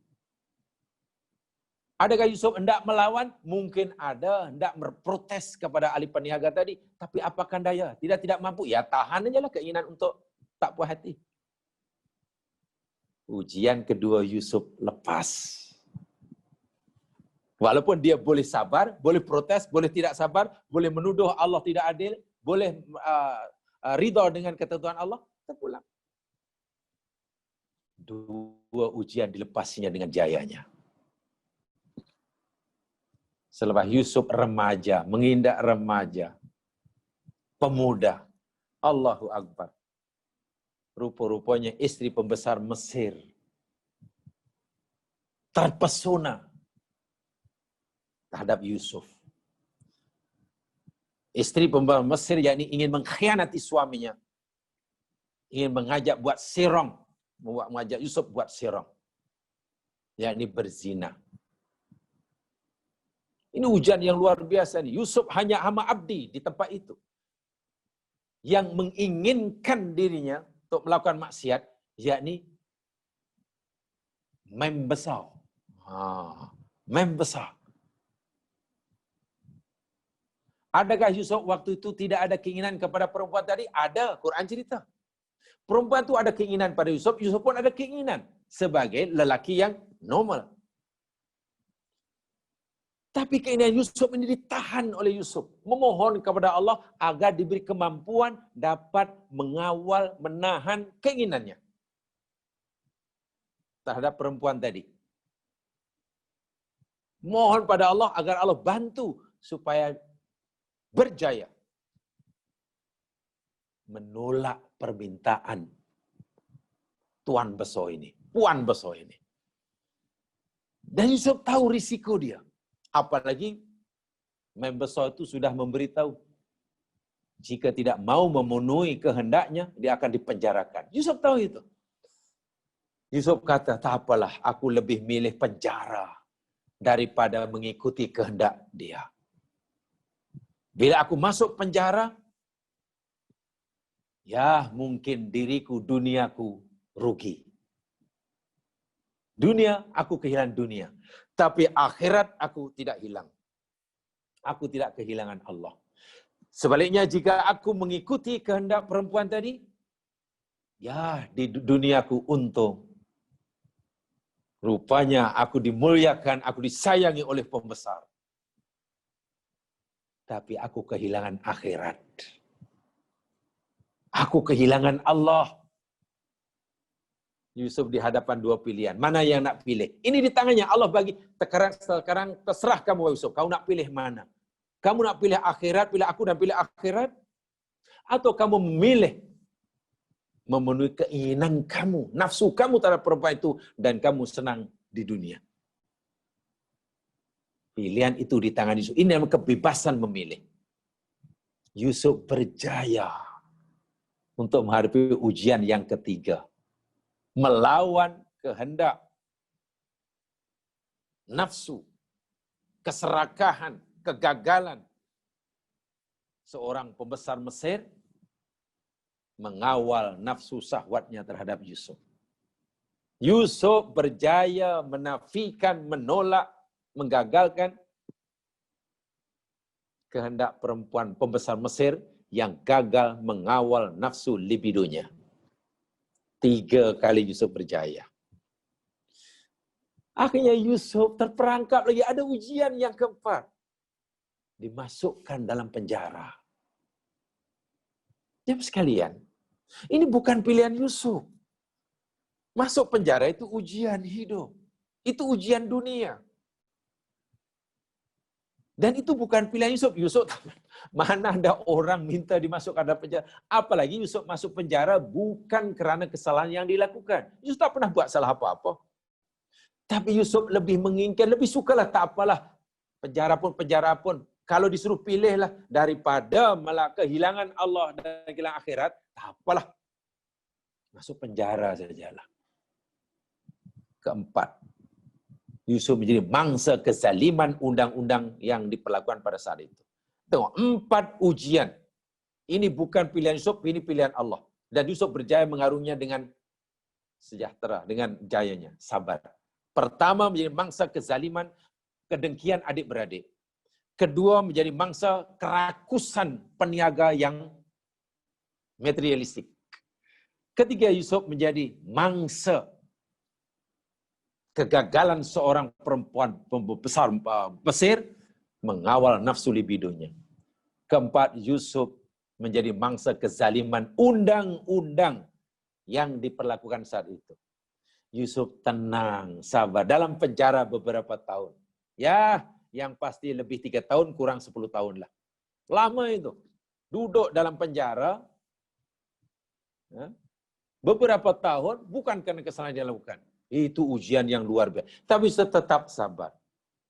Adakah Yusuf hendak melawan? Mungkin ada, hendak berprotes kepada ahli peniaga tadi. Tapi apakan daya? Tidak mampu. Ya tahan aja lah keinginan untuk tak puas hati. Ujian kedua Yusuf lepas. Walaupun dia boleh sabar, boleh protes, boleh tidak sabar, boleh menuduh Allah tidak adil, boleh ridha dengan ketentuan Allah, terpulang. Dua ujian dilepasinya dengan jayanya. Selepas Yusuf remaja, mengindak remaja, pemuda, Allahu Akbar. Rupa-rupanya istri pembesar Mesir terpesona terhadap Yusuf. Istri pembesar Mesir yakni ingin mengkhianati suaminya. Ingin mengajak buat sirong, mengajak Yusuf buat sirong. Yakni berzina. Ini ujian yang luar biasa nih. Yusuf hanya hamba abdi di tempat itu. Yang menginginkan dirinya untuk melakukan maksiat, yakni membesar. Membesar. Adakah Yusuf waktu itu tidak ada keinginan kepada perempuan tadi? Ada, Quran cerita. Perempuan itu ada keinginan pada Yusuf, Yusuf pun ada keinginan sebagai lelaki yang normal. Tapi keinginan Yusuf ini ditahan oleh Yusuf. Memohon kepada Allah agar diberi kemampuan dapat mengawal, menahan keinginannya terhadap perempuan tadi. Mohon pada Allah agar Allah bantu supaya berjaya menolak permintaan tuan besar ini, puan besar ini. Dan Yusuf tahu risiko dia. Apalagi membesar itu sudah memberitahu jika tidak mau memenuhi kehendaknya, dia akan dipenjarakan. Yusuf tahu itu. Yusuf kata, tak apalah, aku lebih milih penjara daripada mengikuti kehendak dia. Bila aku masuk penjara, ya mungkin diriku, duniaku rugi. Dunia, aku kehilangan dunia. Tapi akhirat aku tidak hilang. Aku tidak kehilangan Allah. Sebaliknya jika aku mengikuti kehendak perempuan tadi, ya di duniaku untung. Rupanya aku dimuliakan, aku disayangi oleh pembesar. Tapi aku kehilangan akhirat. Aku kehilangan Allah. Yusuf di hadapan dua pilihan. Mana yang nak pilih? Ini di tangannya. Allah bagi. Sekarang terserah kamu, Yusuf. Kau nak pilih mana? Kamu nak pilih akhirat, pilih aku dan pilih akhirat? Atau kamu memilih memenuhi keinginan kamu, nafsu kamu terhadap perempuan itu, dan kamu senang di dunia? Pilihan itu di tangan Yusuf. Ini adalah kebebasan memilih. Yusuf berjaya untuk menghadapi ujian yang ketiga. Melawan kehendak, nafsu, keserakahan, kegagalan seorang pembesar Mesir mengawal nafsu syahwatnya terhadap Yusuf. Yusuf berjaya menafikan, menolak, menggagalkan kehendak perempuan pembesar Mesir yang gagal mengawal nafsu libidonya. 3 kali Yusuf berjaya. Akhirnya Yusuf terperangkap lagi. Ada ujian yang keempat. Dimasukkan dalam penjara. Jemaah sekalian, ini bukan pilihan Yusuf. Masuk penjara itu ujian hidup. Itu ujian dunia. Dan itu bukan pilihan Yusuf. Yusuf, mana ada orang minta dimasukkan dalam penjara. Apalagi Yusuf masuk penjara bukan kerana kesalahan yang dilakukan. Yusuf tak pernah buat salah apa-apa. Tapi Yusuf lebih menginginkan, lebih sukalah, tak apalah. Penjara pun. Kalau disuruh pilihlah daripada malah kehilangan Allah dan kehilangan akhirat, tak apalah. Masuk penjara sajalah. Keempat, Yusuf menjadi mangsa kezaliman undang-undang yang diperlakukan pada saat itu. Tengok, 4 ujian. Ini bukan pilihan Yusuf, ini pilihan Allah. Dan Yusuf berjaya mengarungnya dengan sejahtera, dengan jayanya, sabar. Pertama menjadi mangsa kezaliman, kedengkian adik-beradik. Kedua menjadi mangsa kerakusan peniaga yang materialistik. Ketiga, Yusuf menjadi mangsa kegagalan seorang perempuan besar Mesir mengawal nafsu libidonya. Keempat, Yusuf menjadi mangsa kezaliman undang-undang yang diperlakukan saat itu. Yusuf tenang, sabar dalam penjara beberapa tahun. Ya, yang pasti lebih 3 tahun kurang 10 tahun lah. Lama itu. Duduk dalam penjara beberapa tahun bukan karena kesalahan yang dilakukan. Itu ujian yang luar biasa. Tapi tetap sabar.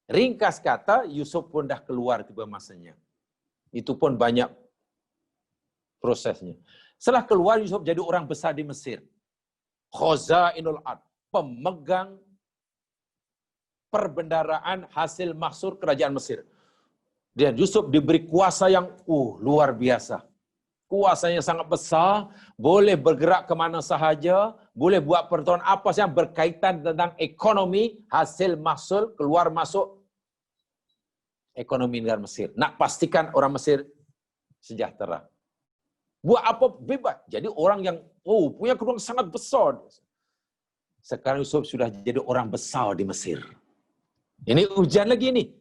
Ringkas kata, Yusuf pun dah keluar tiba masanya. Itu pun banyak prosesnya. Setelah keluar, Yusuf jadi orang besar di Mesir. Khazainul Ard, pemegang perbendaraan hasil mahsur kerajaan Mesir. Dan Yusuf diberi kuasa yang luar biasa. Kuasanya sangat besar, boleh bergerak kemana sahaja, boleh buat peraturan apa saja yang berkaitan tentang ekonomi, hasil mahsul, keluar masuk ekonomi negara Mesir. Nak pastikan orang Mesir sejahtera. Buat apa bebas. Jadi orang yang punya kedudukan sangat besar. Sekarang Yusuf sudah jadi orang besar di Mesir. Ini ujian lagi nih.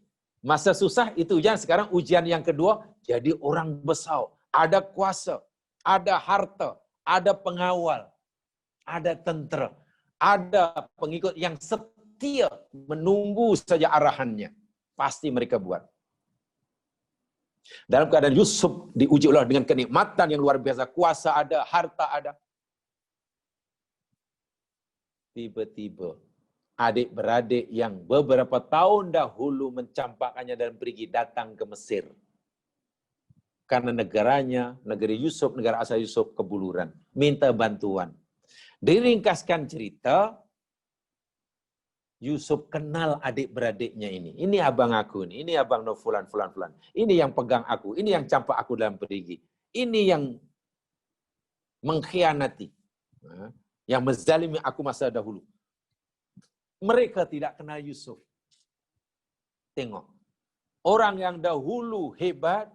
Masa susah itu ujian, sekarang ujian yang kedua, jadi orang besar. Ada kuasa, ada harta, ada pengawal, ada tentera, ada pengikut yang setia menunggu saja arahannya. Pasti mereka buat. Dalam keadaan Yusuf diuji Allah dengan kenikmatan yang luar biasa, kuasa ada, harta ada. Tiba-tiba adik-beradik yang beberapa tahun dahulu mencampakkannya dan pergi datang ke Mesir. Karena negaranya, negeri Yusuf, negara asal Yusuf kebuluran. Minta bantuan. Diringkaskan cerita, Yusuf kenal adik-beradiknya ini. Ini abang aku, ini abang Fulan. Ini yang pegang aku, ini yang campak aku dalam perigi. Ini yang mengkhianati. Yang menzalimi aku masa dahulu. Mereka tidak kenal Yusuf. Tengok. Orang yang dahulu hebat,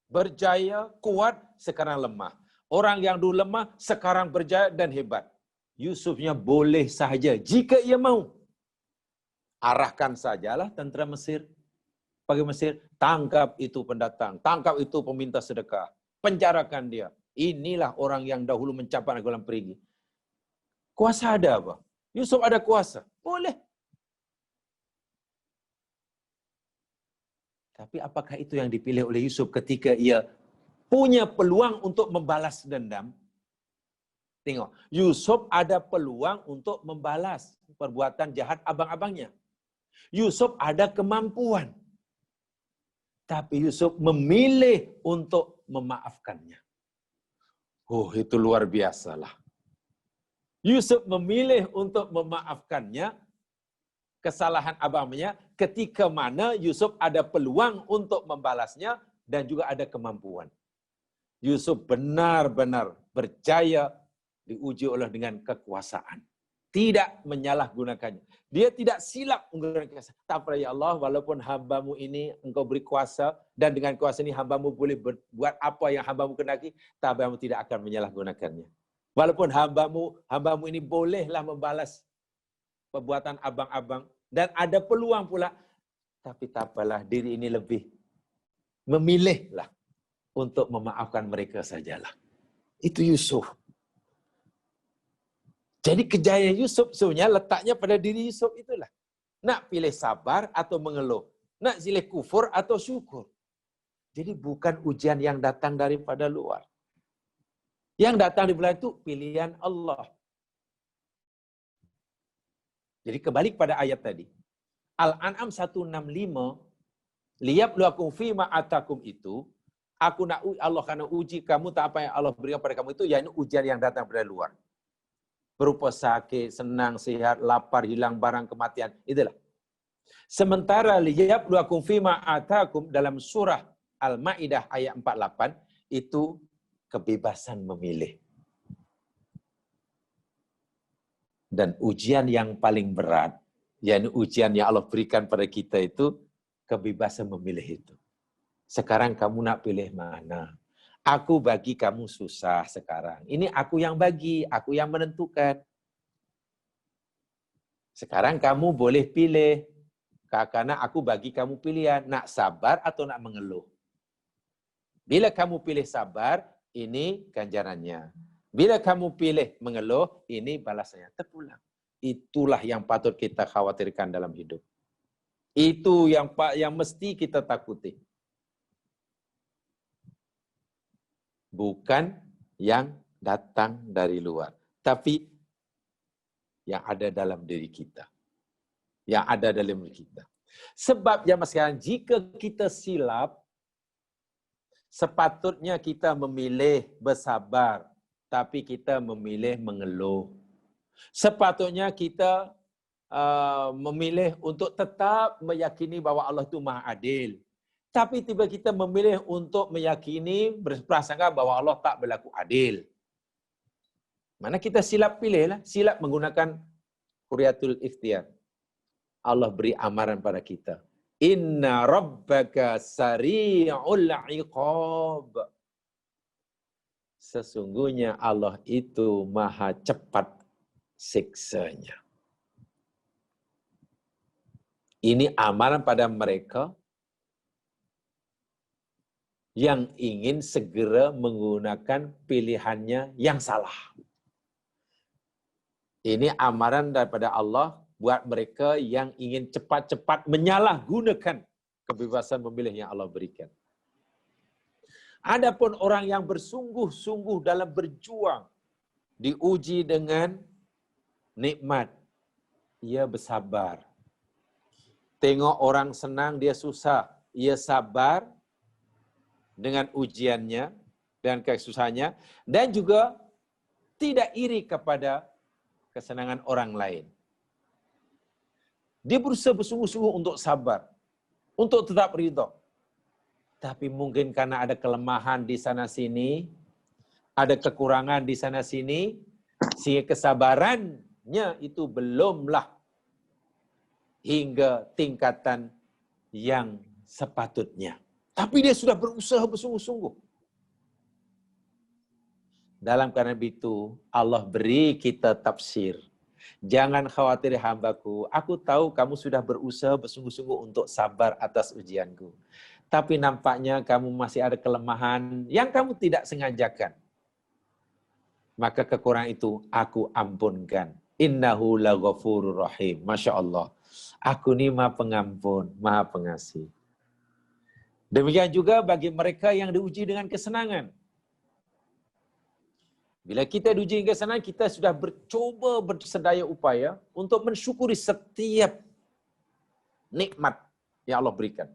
berjaya, kuat, sekarang lemah. Orang yang dulu lemah, sekarang berjaya dan hebat. Yusufnya boleh sahaja, jika ia mau. Arahkan sajalah tentera Mesir. Bagi Mesir, tangkap itu pendatang, tangkap itu peminta sedekah. Penjarakan dia. Inilah orang yang dahulu mencapai dalam perigi. Kuasa ada apa? Yusuf ada kuasa. Boleh. Tapi apakah itu yang dipilih oleh Yusuf ketika ia punya peluang untuk membalas dendam? Tengok, Yusuf ada peluang untuk membalas perbuatan jahat abang-abangnya. Yusuf ada kemampuan. Tapi Yusuf memilih untuk memaafkannya. Itu luar biasalah. Yusuf memilih untuk memaafkannya kesalahan abangnya ketika mana Yusuf ada peluang untuk membalasnya dan juga ada kemampuan. Yusuf benar-benar berjaya diuji oleh dengan kekuasaan. Tidak menyalahgunakannya. Dia tidak silap menggunakan kekuasaan. Tak apa ya Allah, walaupun hambamu ini engkau beri kuasa dan dengan kuasa ini hambamu boleh berbuat apa yang hambamu kendaki, tapi hambamu tidak akan menyalahgunakannya. Walaupun hambamu ini bolehlah membalas perbuatan abang-abang dan ada peluang pula, tapi tak apalah, diri ini lebih memilihlah untuk memaafkan mereka sajalah. Itu Yusuf. Jadi kejayaan Yusuf sebenarnya letaknya pada diri Yusuf itulah. Nak pilih sabar atau mengeluh, nak pilih kufur atau syukur. Jadi bukan ujian yang datang daripada luar. Yang datang di bulan itu pilihan Allah. Jadi kembali kepada ayat tadi. Al-An'am 165, liyabluwakum fima atakum itu, aku nak Allah karena uji kamu, tak apa yang Allah berikan pada kamu itu, ya ini ujian yang datang dari luar. Berupa sakit, senang, sehat, lapar, hilang barang, kematian. Itulah. Sementara liyabluwakum fima atakum dalam surah Al-Maidah ayat 48, itu kebebasan memilih. Dan ujian yang paling berat, yakni ujian yang Allah berikan pada kita itu, kebebasan memilih itu. Sekarang kamu nak pilih mana? Aku bagi kamu susah sekarang. Ini aku yang bagi, aku yang menentukan. Sekarang kamu boleh pilih. Karena aku bagi kamu pilihan, nak sabar atau nak mengeluh. Bila kamu pilih sabar, ini ganjarannya. Bila kamu pilih mengeluh, ini balasannya. Terpulang. Itulah yang patut kita khawatirkan dalam hidup. Itu yang mesti kita takuti. Bukan yang datang dari luar, tapi yang ada dalam diri kita. Yang ada dalam diri kita. Sebab zaman sekarang, jika kita silap, sepatutnya kita memilih bersabar, tapi kita memilih mengeluh. Sepatutnya kita memilih untuk tetap meyakini bahwa Allah itu Maha Adil. Tapi tiba kita memilih untuk meyakini, berprasangka bahwa Allah tak berlaku adil. Mana kita silap pilihlah, silap menggunakan Hurriyatul Ikhtiyar. Allah beri amaran pada kita. Inna rabbaka sari'ul iqab. Sesungguhnya Allah itu maha cepat siksanya. Ini amaran pada mereka yang ingin segera menggunakan pilihannya yang salah. Ini amaran daripada Allah buat mereka yang ingin cepat-cepat menyalahgunakan kebebasan memilih yang Allah berikan. Adapun orang yang bersungguh-sungguh dalam berjuang, diuji dengan nikmat, ia bersabar. Tengok orang senang, dia susah, ia sabar dengan ujiannya dan kesusahannya, dan juga tidak iri kepada kesenangan orang lain. Dia berusaha bersungguh-sungguh untuk sabar, untuk tetap ridha. Tapi mungkin karena ada kelemahan di sana-sini, ada kekurangan di sana-sini, sehingga kesabarannya itu belumlah hingga tingkatan yang sepatutnya. Tapi dia sudah berusaha bersungguh-sungguh. Dalam keadaan itu, Allah beri kita tafsir. Jangan khawatir hambaku, aku tahu kamu sudah berusaha bersungguh-sungguh untuk sabar atas ujianku. Tapi nampaknya kamu masih ada kelemahan yang kamu tidak sengajakan. Maka kekurangan itu aku ampunkan. Innahu laghafurur rahim. Masya Allah. Aku ni maha pengampun, maha pengasih. Demikian juga bagi mereka yang diuji dengan kesenangan. Bila kita diuji dengan kesenangan, kita sudah bercuba bersedaya upaya untuk mensyukuri setiap nikmat yang Allah berikan.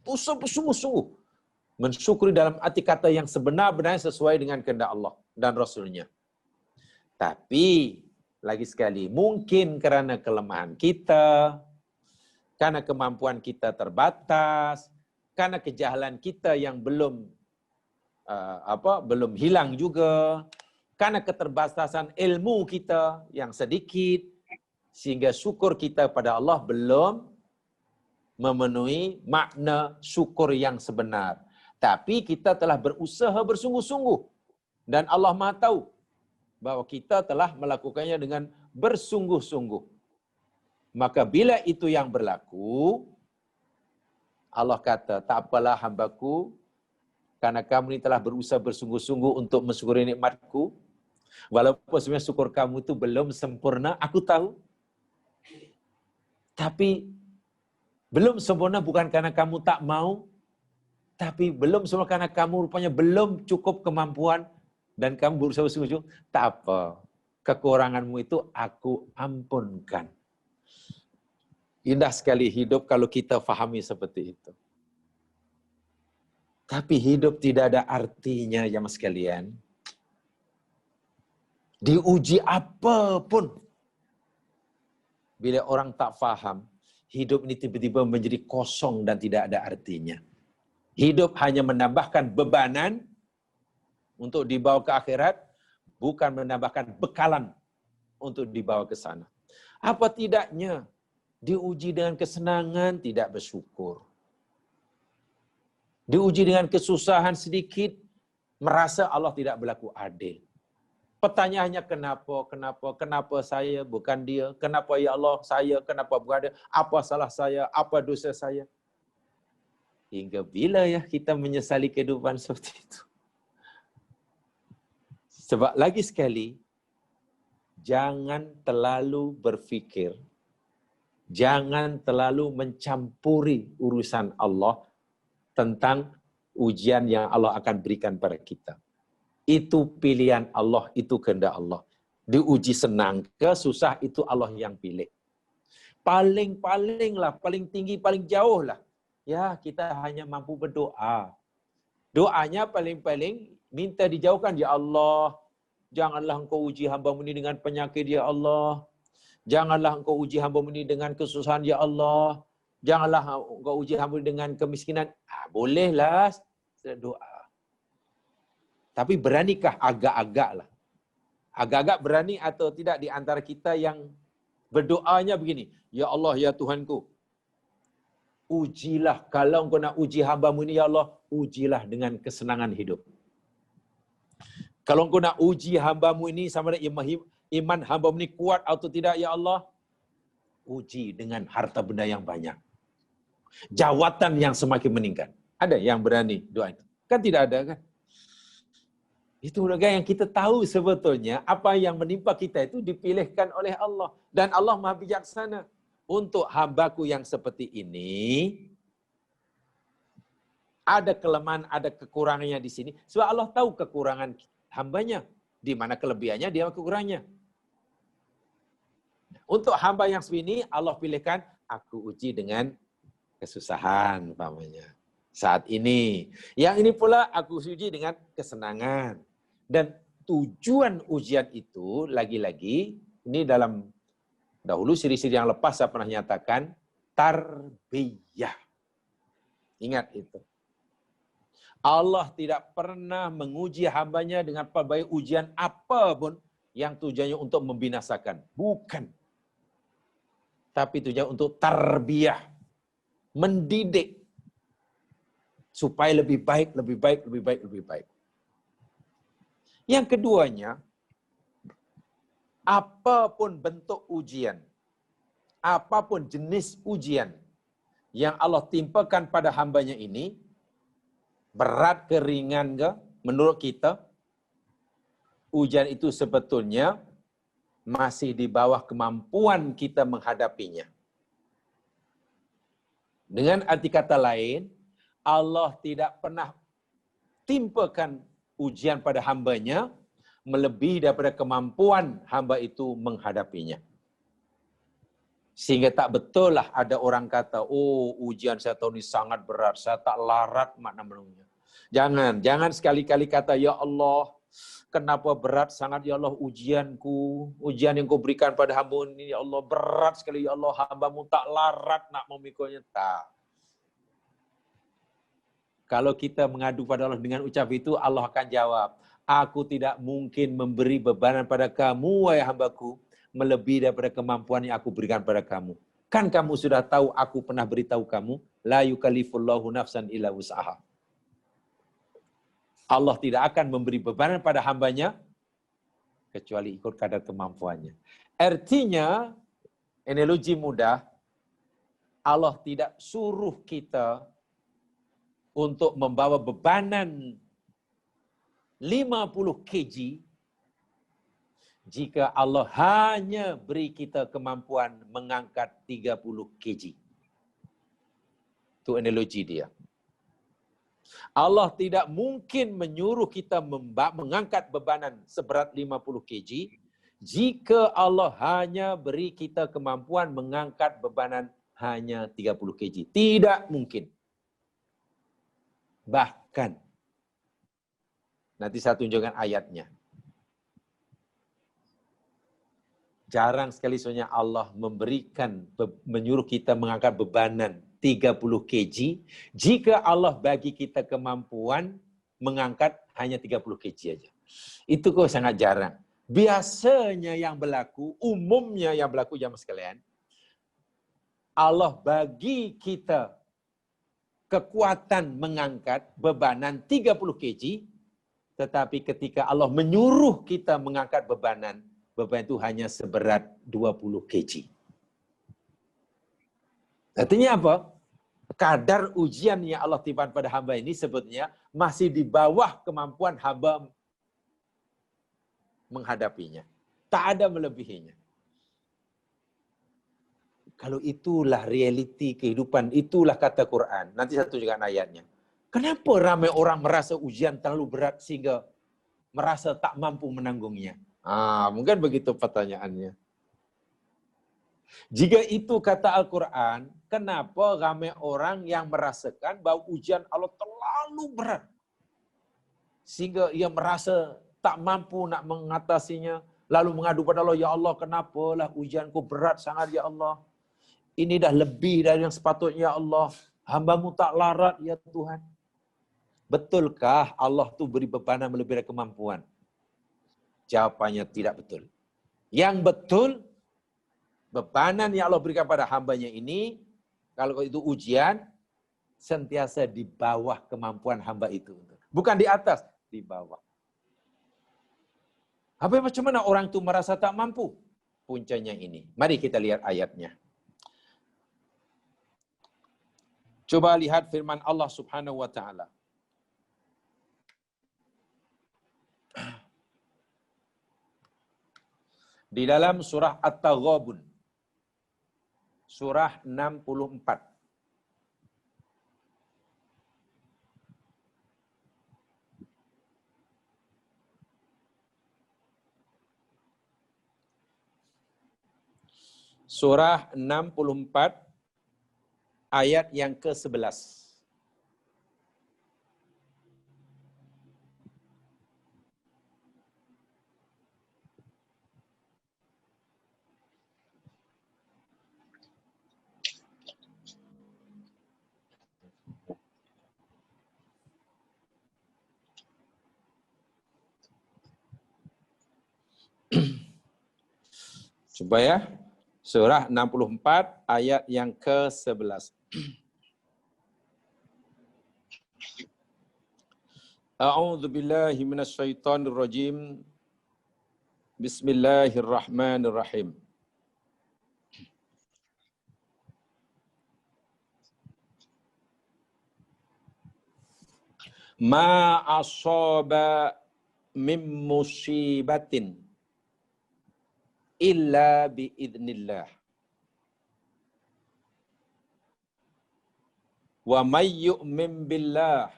Usaha bersungguh-sungguh mensyukuri dalam arti kata yang sebenar-benarnya sesuai dengan kehendak Allah dan Rasul-Nya. Tapi, lagi sekali, mungkin kerana kelemahan kita, karena kemampuan kita terbatas, karena kejahalan kita yang belum hilang juga, karena keterbatasan ilmu kita yang sedikit, sehingga syukur kita pada Allah belum memenuhi makna syukur yang sebenar. Tapi kita telah berusaha bersungguh-sungguh. Dan Allah Maha tahu bahwa kita telah melakukannya dengan bersungguh-sungguh. Maka bila itu yang berlaku, Allah kata, tak apalah hambaku, karena kamu ini telah berusaha bersungguh-sungguh untuk mensyukuri nikmatku, walaupun sebenarnya syukur kamu itu belum sempurna, aku tahu. Tapi belum sempurna bukan karena kamu tak mau, tapi belum sempurna karena kamu rupanya belum cukup kemampuan dan kamu berusaha bersungguh-sungguh. Tak apa, kekuranganmu itu aku ampunkan. Indah sekali hidup kalau kita fahami seperti itu. Tapi hidup tidak ada artinya, jamaah sekalian. Diuji apapun, bila orang tak faham, hidup ini tiba-tiba menjadi kosong dan tidak ada artinya. Hidup hanya menambahkan bebanan untuk dibawa ke akhirat, bukan menambahkan bekalan untuk dibawa ke sana. Apa tidaknya diuji dengan kesenangan tidak bersyukur. Diuji dengan kesusahan sedikit merasa Allah tidak berlaku adil. Pertanyaannya kenapa saya bukan dia? Kenapa ya Allah saya? Kenapa bukan dia? Apa salah saya? Apa dosa saya? Hingga bila ya kita menyesali kehidupan seperti itu? Sebab lagi sekali, jangan terlalu berfikir, jangan terlalu mencampuri urusan Allah tentang ujian yang Allah akan berikan pada kita. Itu pilihan Allah, itu kehendak Allah. Diuji senang ke susah, itu Allah yang pilih. Paling lah, paling tinggi, paling jauh lah. Ya, kita hanya mampu berdoa. Doanya paling-paling minta dijauhkan, ya Allah, janganlah engkau uji hamba-Mu ini dengan penyakit, ya Allah. Janganlah engkau uji hamba-Mu ini dengan kesusahan, ya Allah. Janganlah engkau uji hamba dengan kemiskinan. Bolehlah doa. Tapi beranikah agak-agak lah. Agak-agak berani atau tidak di antara kita yang berdoanya begini, ya Allah, ya Tuhanku, ujilah, kalau engkau nak uji hamba-Mu ini, ya Allah, ujilah dengan kesenangan hidup. Kalau engkau nak uji hamba-Mu ini sama ada iman hamba-Mu ini kuat atau tidak, ya Allah, uji dengan harta benda yang banyak. Jawatan yang semakin meningkat. Ada yang berani doa itu? Kan tidak ada kan? Itu yang kita tahu sebetulnya apa yang menimpa kita itu dipilihkan oleh Allah. Dan Allah Maha Bijaksana. Untuk hambaku yang seperti ini, ada kelemahan, ada kekurangannya di sini. Sebab Allah tahu kekurangan hambanya. Di mana kelebihannya, dia kekurangannya. Untuk hamba yang seperti ini, Allah pilihkan, aku uji dengan kesusahan, umpamanya. Saat ini. Yang ini pula aku uji dengan kesenangan. Dan tujuan ujian itu, lagi-lagi, ini dalam dahulu siri-siri yang lepas saya pernah nyatakan, tarbiyah. Ingat itu. Allah tidak pernah menguji hambanya dengan pelbagai ujian apapun yang tujuannya untuk membinasakan. Bukan. Tapi tujuannya untuk tarbiyah. Mendidik. Supaya lebih baik, lebih baik, lebih baik, lebih baik. Yang keduanya, apapun bentuk ujian, apapun jenis ujian yang Allah timpakan pada hambanya ini, berat ke ringan ke, menurut kita, ujian itu sebetulnya masih di bawah kemampuan kita menghadapinya. Dengan arti kata lain, Allah tidak pernah timpakan ujian pada hambanya melebihi daripada kemampuan hamba itu menghadapinya. Sehingga tak betul lah ada orang kata, oh ujian saya tahun ini sangat berat, saya tak larat makna menunggunya. Jangan sekali-kali kata, ya Allah, kenapa berat sangat ya Allah ujianku, ujian yang kau berikan pada hamba ini, ya Allah berat sekali ya Allah, hamba-Mu tak larat nak memikulnya. Tak. Kalau kita mengadu pada Allah dengan ucap itu, Allah akan jawab, aku tidak mungkin memberi bebanan pada kamu, wahai hambaku, melebihi daripada kemampuan yang aku berikan pada kamu. Kan kamu sudah tahu, aku pernah beritahu kamu, la yukallifullahu nafsan illa wus'aha. Allah tidak akan memberi bebanan pada hambanya, kecuali ikut kadar kemampuannya. Artinya, analogi mudah, Allah tidak suruh kita untuk membawa bebanan 50 kg jika Allah hanya beri kita kemampuan mengangkat 30 kg. Itu analogi dia. Allah tidak mungkin menyuruh kita mengangkat bebanan seberat 50 kg jika Allah hanya beri kita kemampuan mengangkat bebanan hanya 30 kg. Tidak mungkin. Bahkan, nanti saya tunjukkan ayatnya. Jarang sekali soalnya Allah menyuruh kita mengangkat bebanan 30 kg, jika Allah bagi kita kemampuan mengangkat hanya 30 kg aja. Itu kok sangat jarang. Biasanya yang berlaku, umumnya yang berlaku jamaah sekalian, Allah bagi kita kekuatan mengangkat bebanan 30 kg, tetapi ketika Allah menyuruh kita mengangkat beban itu hanya seberat 20 kg. Artinya apa? Kadar ujian yang Allah timpakan pada hamba ini sebetulnya masih di bawah kemampuan hamba menghadapinya. Tak ada melebihinya. Kalau itulah realiti kehidupan, itulah kata Quran. Nanti satu juga ayatnya. Kenapa ramai orang merasa ujian terlalu berat sehingga merasa tak mampu menanggungnya? Mungkin begitu pertanyaannya. Jika itu kata Al-Quran, kenapa ramai orang yang merasakan bahwa ujian Allah terlalu berat sehingga ia merasa tak mampu nak mengatasinya, lalu mengadu pada Allah, ya Allah, kenapalah ujianku berat sangat ya Allah. Ini dah lebih dari yang sepatutnya ya Allah. Hamba-Mu tak larat ya Tuhan. Betulkah Allah tu beri bebanan melebihi kemampuan? Jawapannya tidak betul. Yang betul, bebanan yang Allah berikan pada hambanya ini, kalau itu ujian, sentiasa di bawah kemampuan hamba itu. Bukan di atas, di bawah. Apa macam mana orang itu merasa tak mampu? Puncanya ini. Mari kita lihat ayatnya. Coba lihat firman Allah Subhanahu wa taala. Di dalam surah At-Taghabun. Surah 64. Surah 64 ayat yang ke-11. Coba ya. Surah 64 ayat yang ke-11. A'udzu billahi minasyaitonir rajim. Bismillahirrahmanirrahim. Ma asaba min musibatin illa biidznillah. Wa may yu'min billah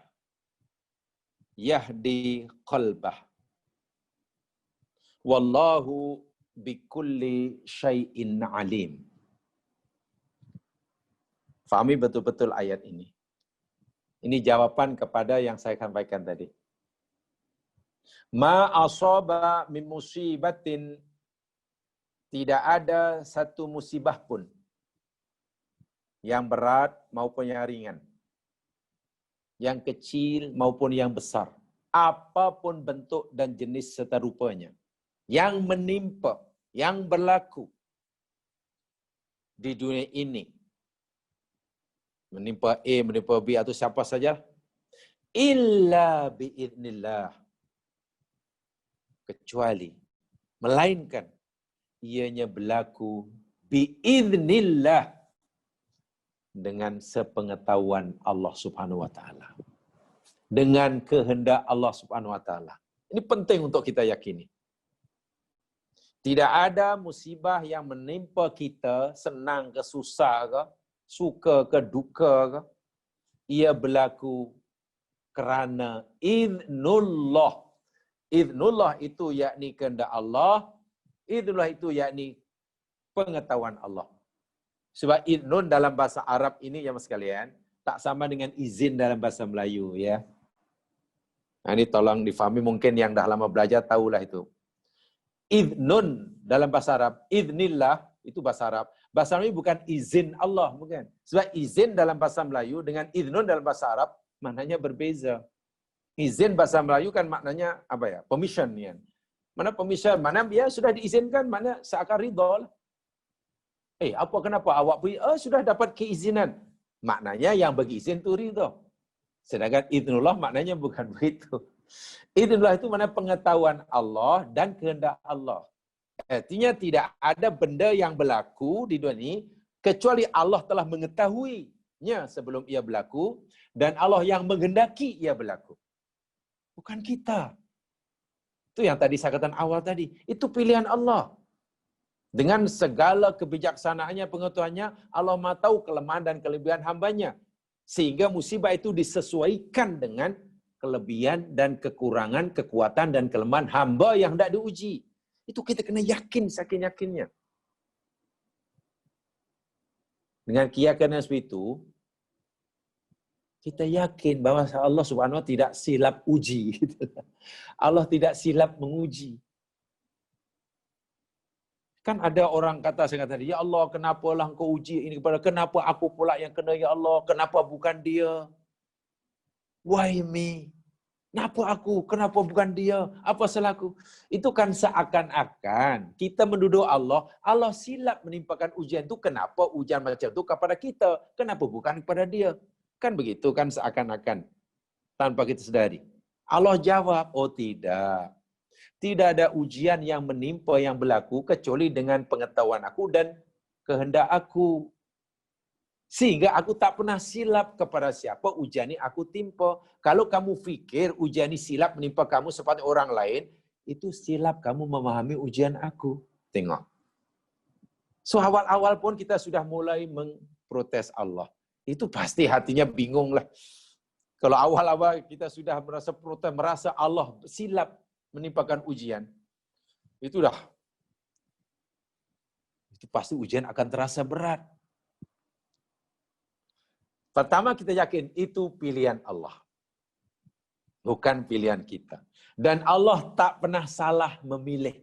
yahdi qalbah. Wallahu bikulli syai'in alim. Fahami betul-betul ayat ini. Ini jawaban kepada yang saya sampaikan tadi. Ma asaba min musibatin, tidak ada satu musibah pun yang berat maupun yang ringan, yang kecil maupun yang besar, apapun bentuk dan jenis serta rupanya, yang menimpa, yang berlaku di dunia ini, menimpa A, menimpa B atau siapa saja, illa biiznillah, kecuali, melainkan ianya berlaku biiznillah, dengan sepengetahuan Allah Subhanahu wa taala. Dengan kehendak Allah Subhanahu wa taala. Ini penting untuk kita yakini. Tidak ada musibah yang menimpa kita, senang ke susah ke, suka ke duka ke, ia berlaku kerana idznullah. Idznullah itu yakni kehendak Allah, idznullah itu yakni pengetahuan Allah. Sebab idnun dalam bahasa Arab ini ya mas sekalian, tak sama dengan izin dalam bahasa Melayu ya. Nah, ini tolong difahami, mungkin yang dah lama belajar tahulah itu. Idnun dalam bahasa Arab, idnillah itu bahasa Arab. Bahasa Arab ini bukan izin Allah, bukan. Sebab izin dalam bahasa Melayu dengan idnun dalam bahasa Arab maknanya berbeza. Izin bahasa Melayu kan maknanya apa ya? Permission ya. Mana permission, mana dia sudah diizinkan, mana seakan ridha lah. Apa kenapa awak pergi? Sudah dapat keizinan. Maknanya yang bagi izin tu ridha. Sedangkan idznullah maknanya bukan begitu. Idznullah itu mana pengetahuan Allah dan kehendak Allah. Artinya tidak ada benda yang berlaku di dunia ini kecuali Allah telah mengetahuinya sebelum ia berlaku dan Allah yang menghendaki ia berlaku. Bukan kita. Itu yang tadi saya katakan awal tadi. Itu pilihan Allah. Dengan segala kebijaksanaannya, pengetahuannya, Allah Maha tahu kelemahan dan kelebihan hambanya. Sehingga musibah itu disesuaikan dengan kelebihan dan kekurangan, kekuatan dan kelemahan hamba yang hendak diuji. Itu kita kena yakin saking-yakinnya. Dengan keyakinan seperti itu, kita yakin bahwa Allah Subhanahu wa taala tidak silap uji. Allah tidak silap menguji. Kan ada orang kata saya kata, ya Allah, kenapalah engkau uji ini kepada, kenapa aku pula yang kena, ya Allah, kenapa bukan dia? Why me? Kenapa aku? Kenapa bukan dia? Apa salahku? Itu kan seakan-akan kita menduduh Allah, Allah silap menimpakan ujian itu, kenapa ujian macam itu kepada kita? Kenapa bukan kepada dia? Kan begitu kan seakan-akan. Tanpa kita sedari. Allah jawab, oh tidak. Tidak ada ujian yang menimpa yang berlaku kecuali dengan pengetahuan aku dan kehendak aku. Sehingga aku tak pernah silap kepada siapa ujian ini aku timpa. Kalau kamu fikir ujian ini silap menimpa kamu seperti orang lain, itu silap kamu memahami ujian aku. Tengok. So awal-awal pun kita sudah mulai memprotes Allah. Itu pasti hatinya bingung lah. Kalau awal-awal kita sudah merasa protes, merasa Allah silap menimpakan ujian, itu pasti ujian akan terasa berat. Pertama kita yakin itu pilihan Allah, bukan pilihan kita. Dan Allah tak pernah salah memilih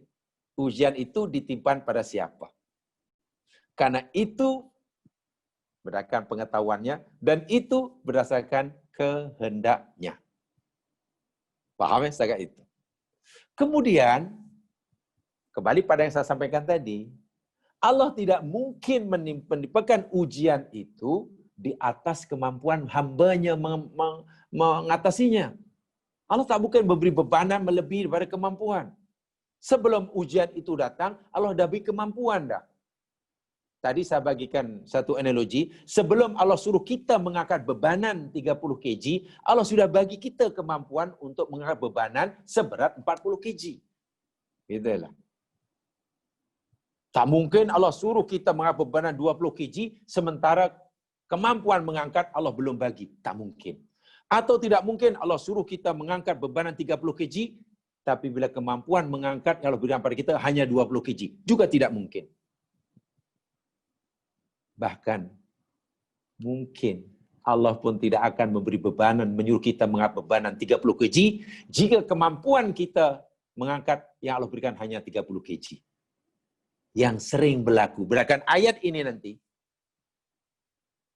ujian itu ditimpan pada siapa. Karena itu berdasarkan pengetahuannya dan itu berdasarkan kehendaknya. Paham ya setakat itu? Kemudian, kembali pada yang saya sampaikan tadi, Allah tidak mungkin menimpakan ujian itu di atas kemampuan hambanya mengatasinya. Allah tak mungkin memberi bebanan melebihi daripada kemampuan. Sebelum ujian itu datang, Allah dah beri kemampuan dah. Tadi saya bagikan satu analogi, sebelum Allah suruh kita mengangkat bebanan 30 kg, Allah sudah bagi kita kemampuan untuk mengangkat bebanan seberat 40 kg. Itulah. Tak mungkin Allah suruh kita mengangkat bebanan 20 kg, sementara kemampuan mengangkat Allah belum bagi. Tak mungkin. Atau tidak mungkin Allah suruh kita mengangkat bebanan 30 kg, tapi bila kemampuan mengangkat yang Allah berikan pada kita hanya 20 kg. Juga tidak mungkin. Bahkan mungkin Allah pun tidak akan memberi bebanan, menyuruh kita mengangkat bebanan 30 kg jika kemampuan kita mengangkat yang Allah berikan hanya 30 kg. Yang sering berlaku. Berdasarkan ayat ini nanti,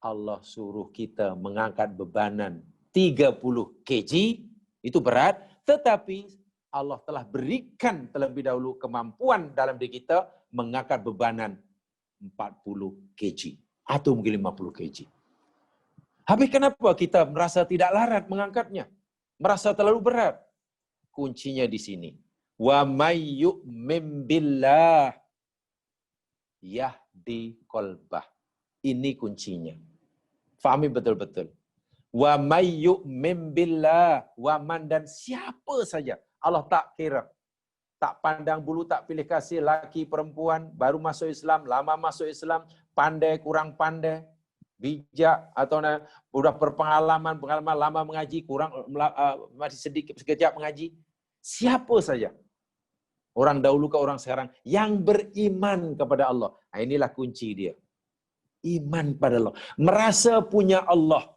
Allah suruh kita mengangkat bebanan 30 kg, itu berat, tetapi Allah telah berikan terlebih dahulu kemampuan dalam diri kita mengangkat bebanan 40 kg atau mungkin 50 kg. Habis kenapa kita merasa tidak larat mengangkatnya? Merasa terlalu berat? Kuncinya di sini. Wa may yu'min billah yahdi qalbah. Ini kuncinya. Fahami betul-betul. Wa may yu'min billah, wa man, dan siapa saja. Allah tak kira. Tak pandang bulu, tak pilih kasih laki perempuan, baru masuk Islam, lama masuk Islam, pandai kurang pandai, bijak atau sudah berpengalaman, lama mengaji, kurang masih sedikit sekejap mengaji. Siapa saja. Orang dahulu ke orang sekarang yang beriman kepada Allah. Nah, inilah kunci dia. Iman pada Allah, merasa punya Allah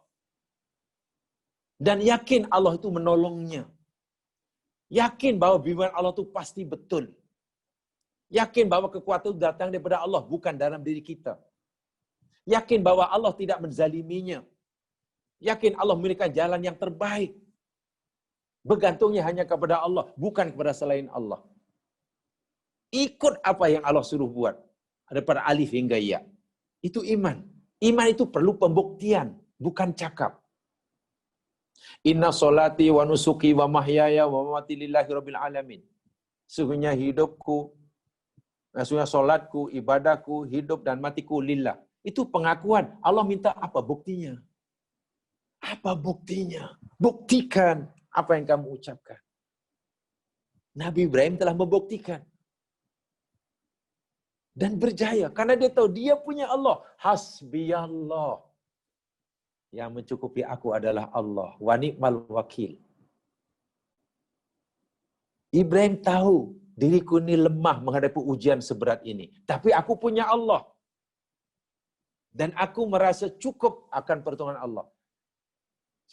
dan yakin Allah itu menolongnya. Yakin bahwa bimbingan Allah itu pasti betul. Yakin bahwa kekuatan itu datang daripada Allah, bukan dalam diri kita. Yakin bahwa Allah tidak menzaliminya. Yakin Allah memberikan jalan yang terbaik. Bergantungnya hanya kepada Allah, bukan kepada selain Allah. Ikut apa yang Allah suruh buat. Daripada alif hingga ya. Itu iman. Iman itu perlu pembuktian, bukan cakap. Inna solati wa nusuki wa mahyaya wa mamati lillahi rabbil alamin. Sesungguhnya hidupku, sesungguhnya solatku, ibadahku, hidup dan matiku lillah. Itu pengakuan. Allah minta apa buktinya? Apa buktinya? Buktikan apa yang kamu ucapkan. Nabi Ibrahim telah membuktikan. Dan berjaya. Karena dia tahu dia punya Allah. Hasbiyallah. Yang mencukupi aku adalah Allah. Wa ni'mal wakil. Ibrahim tahu diriku ini lemah menghadapi ujian seberat ini. Tapi aku punya Allah. Dan aku merasa cukup akan pertolongan Allah.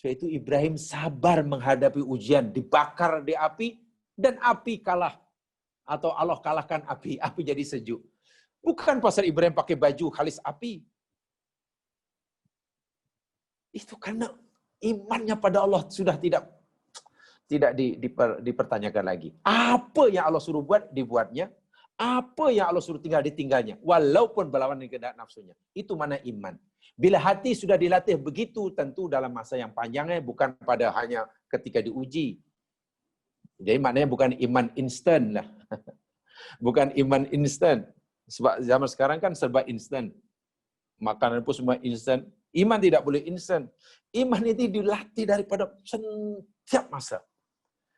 Sebab itu Ibrahim sabar menghadapi ujian. Dibakar di api. Dan api kalah. Atau Allah kalahkan api. Api jadi sejuk. Bukan pasal Ibrahim pakai baju khalis api. Itu karena imannya pada Allah sudah tidak dipertanyakan lagi. Apa yang Allah suruh buat, dibuatnya. Apa yang Allah suruh tinggal, ditinggalnya. Walaupun berlawan dengan kehendak nafsunya. Itu mana iman. Bila hati sudah dilatih begitu, tentu dalam masa yang panjangnya, bukan pada hanya ketika diuji. Jadi maknanya bukan iman instan lah. Bukan iman instan. Sebab zaman sekarang kan serba instan. Makanan pun semua instan. Iman tidak boleh instan. Iman itu dilatih daripada setiap masa.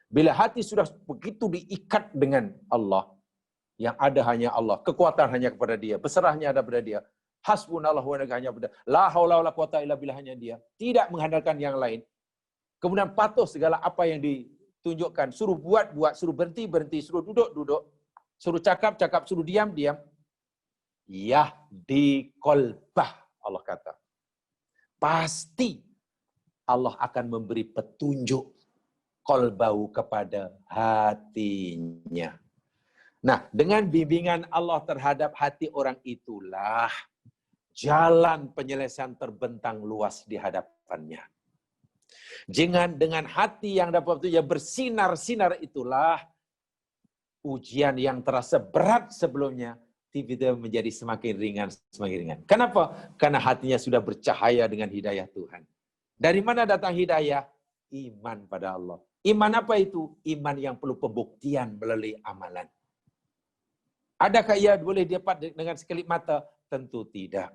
Bila hati sudah begitu diikat dengan Allah, yang ada hanya Allah, kekuatan hanya kepada Dia, berserahnya ada pada Dia. Hasbunallahu wa ni'mal wakil. La haula wala quwata illa billah, hanya Dia. Tidak mengandalkan yang lain. Kemudian patuh segala apa yang ditunjukkan. Suruh buat, suruh berhenti, suruh duduk, suruh cakap, suruh diam. Yahdi qalbah, Allah kata. Pasti Allah akan memberi petunjuk qalbau kepada hatinya. Nah, dengan bimbingan Allah terhadap hati orang itulah jalan penyelesaian terbentang luas di hadapannya. Dengan hati yang dapat petunjuk bersinar-sinar itulah ujian yang terasa berat sebelumnya tiba-tiba menjadi semakin ringan. Kenapa? Karena hatinya sudah bercahaya dengan hidayah Tuhan. Dari mana datang hidayah? Iman pada Allah. Iman apa itu? Iman yang perlu pembuktian melalui amalan. Adakah ia boleh dapat dengan sekelip mata? Tentu tidak.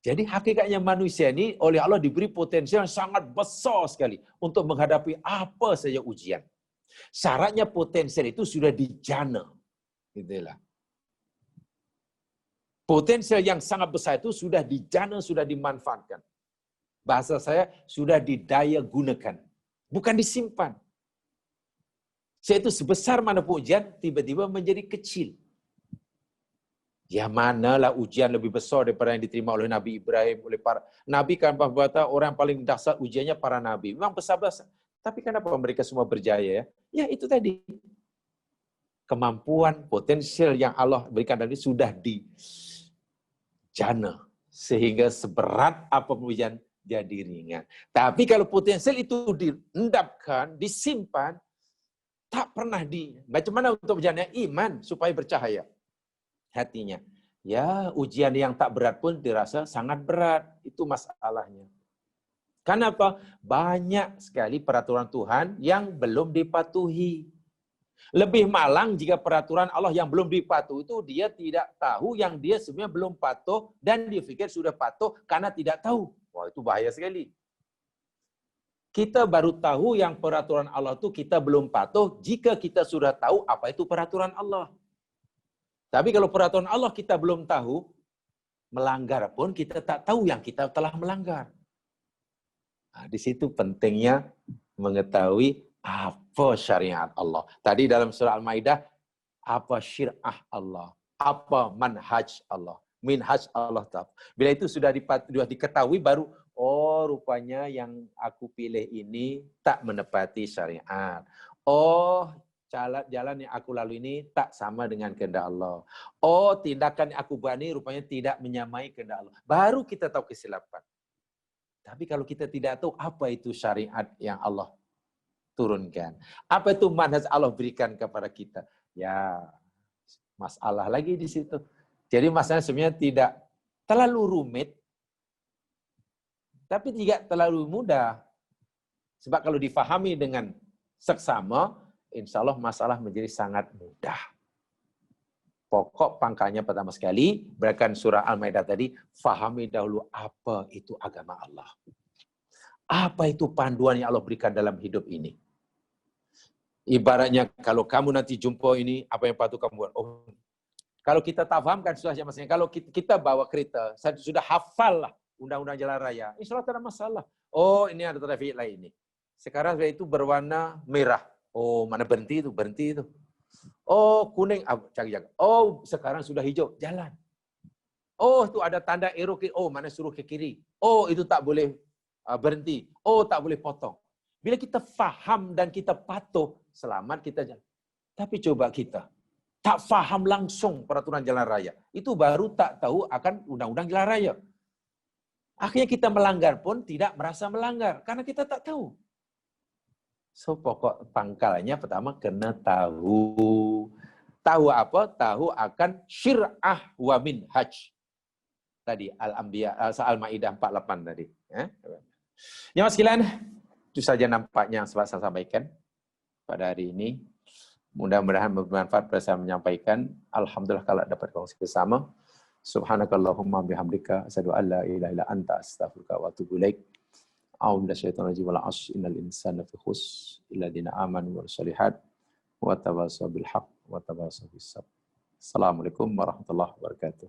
Jadi hakikatnya manusia ini oleh Allah diberi potensial yang sangat besar sekali untuk menghadapi apa saja ujian. Syaratnya potensial itu sudah dijana. Itulah. Potensial yang sangat besar itu sudah dijana, sudah dimanfaatkan. Bahasa saya sudah didaya gunakan, bukan disimpan. Yaitu sebesar mana ujian tiba-tiba menjadi kecil. Ya manalah ujian lebih besar daripada yang diterima oleh Nabi Ibrahim, oleh para Nabi kan berkata orang yang paling dahsyat ujiannya para Nabi. Memang besar-besar. Tapi kenapa mereka semua berjaya ya? Ya itu tadi. Kemampuan, potensial yang Allah berikan tadi sudah dijana. Sehingga seberat apapun ujian jadi ringan. Tapi kalau potensial itu diendapkan, disimpan, tak pernah macam mana untuk berjana iman supaya bercahaya hatinya. Ya, ujian yang tak berat pun dirasa sangat berat. Itu masalahnya. Kenapa? Banyak sekali peraturan Tuhan yang belum dipatuhi. Lebih malang jika peraturan Allah yang belum dipatuhi itu dia tidak tahu yang dia sebenarnya belum patuh dan dia pikir sudah patuh karena tidak tahu. Wah, itu bahaya sekali. Kita baru tahu yang peraturan Allah itu kita belum patuh jika kita sudah tahu apa itu peraturan Allah. Tapi kalau peraturan Allah kita belum tahu, melanggar pun kita tak tahu yang kita telah melanggar. Nah, di situ pentingnya mengetahui apa syariat Allah. Tadi dalam surah Al-Maidah, apa syir'ah Allah, apa manhaj Allah, minhaj Allah. Bila itu sudah diketahui baru, oh rupanya yang aku pilih ini tak menepati syariat. Oh jalan yang aku lalui ini tak sama dengan kehendak Allah. Oh tindakan yang aku buat ini rupanya tidak menyamai kehendak Allah. Baru kita tahu kesilapan. Tapi kalau kita tidak tahu apa itu syariat yang Allah turunkan. Apa itu manhaj Allah berikan kepada kita. Ya, masalah lagi di situ. Jadi masalah sebenarnya tidak terlalu rumit, tapi tidak terlalu mudah. Sebab kalau difahami dengan seksama, insya Allah masalah menjadi sangat mudah. Pokok pangkalnya pertama sekali, berikan surah Al-Maidah tadi, fahami dahulu apa itu agama Allah. Apa itu panduan yang Allah berikan dalam hidup ini. Ibaratnya kalau kamu nanti jumpa ini, apa yang patut kamu buat? Oh, kalau kita tak fahamkan susahnya maksudnya, kalau kita bawa kereta, sudah hafal lah undang-undang jalan raya, insya Allah tak ada masalah. Oh, ini ada trafik lain ini. Sekarang itu berwarna merah. Oh, mana berhenti itu? Berhenti itu. Oh, kuning, cari jaga. Oh, sekarang sudah hijau, jalan. Oh, itu ada tanda arrow kiri. Oh, mana suruh ke kiri. Oh, itu tak boleh berhenti. Oh, tak boleh potong. Bila kita faham dan kita patuh, selamat kita jalan. Tapi coba kita tak faham langsung peraturan jalan raya. Itu baru tak tahu akan undang-undang jalan raya. Akhirnya kita melanggar pun tidak merasa melanggar. Karena kita tak tahu. So, pokok pangkalnya pertama kena tahu. Tahu apa? Tahu akan syir'ah wa minhaj. Tadi, Al-Anbiya, Al-Ma'idah 48 tadi. Ya, mas sekalian, itu saja nampaknya yang saya sampaikan pada hari ini. Mudah-mudahan bermanfaat pada saya menyampaikan. Alhamdulillah kalau dapat kongsi bersama. Subhanakallahumma bihamdika asyhadu an la ilaha illa anta astaghfiruka wa atubu ilaik. A'udzu billahi wal 'asy innal insana fi khusr illa alladziina aamanu wa shalihat wa tawassaw bil haqq wa tawassaw bis sabr. Assalamualaikum warahmatullahi wabarakatuh.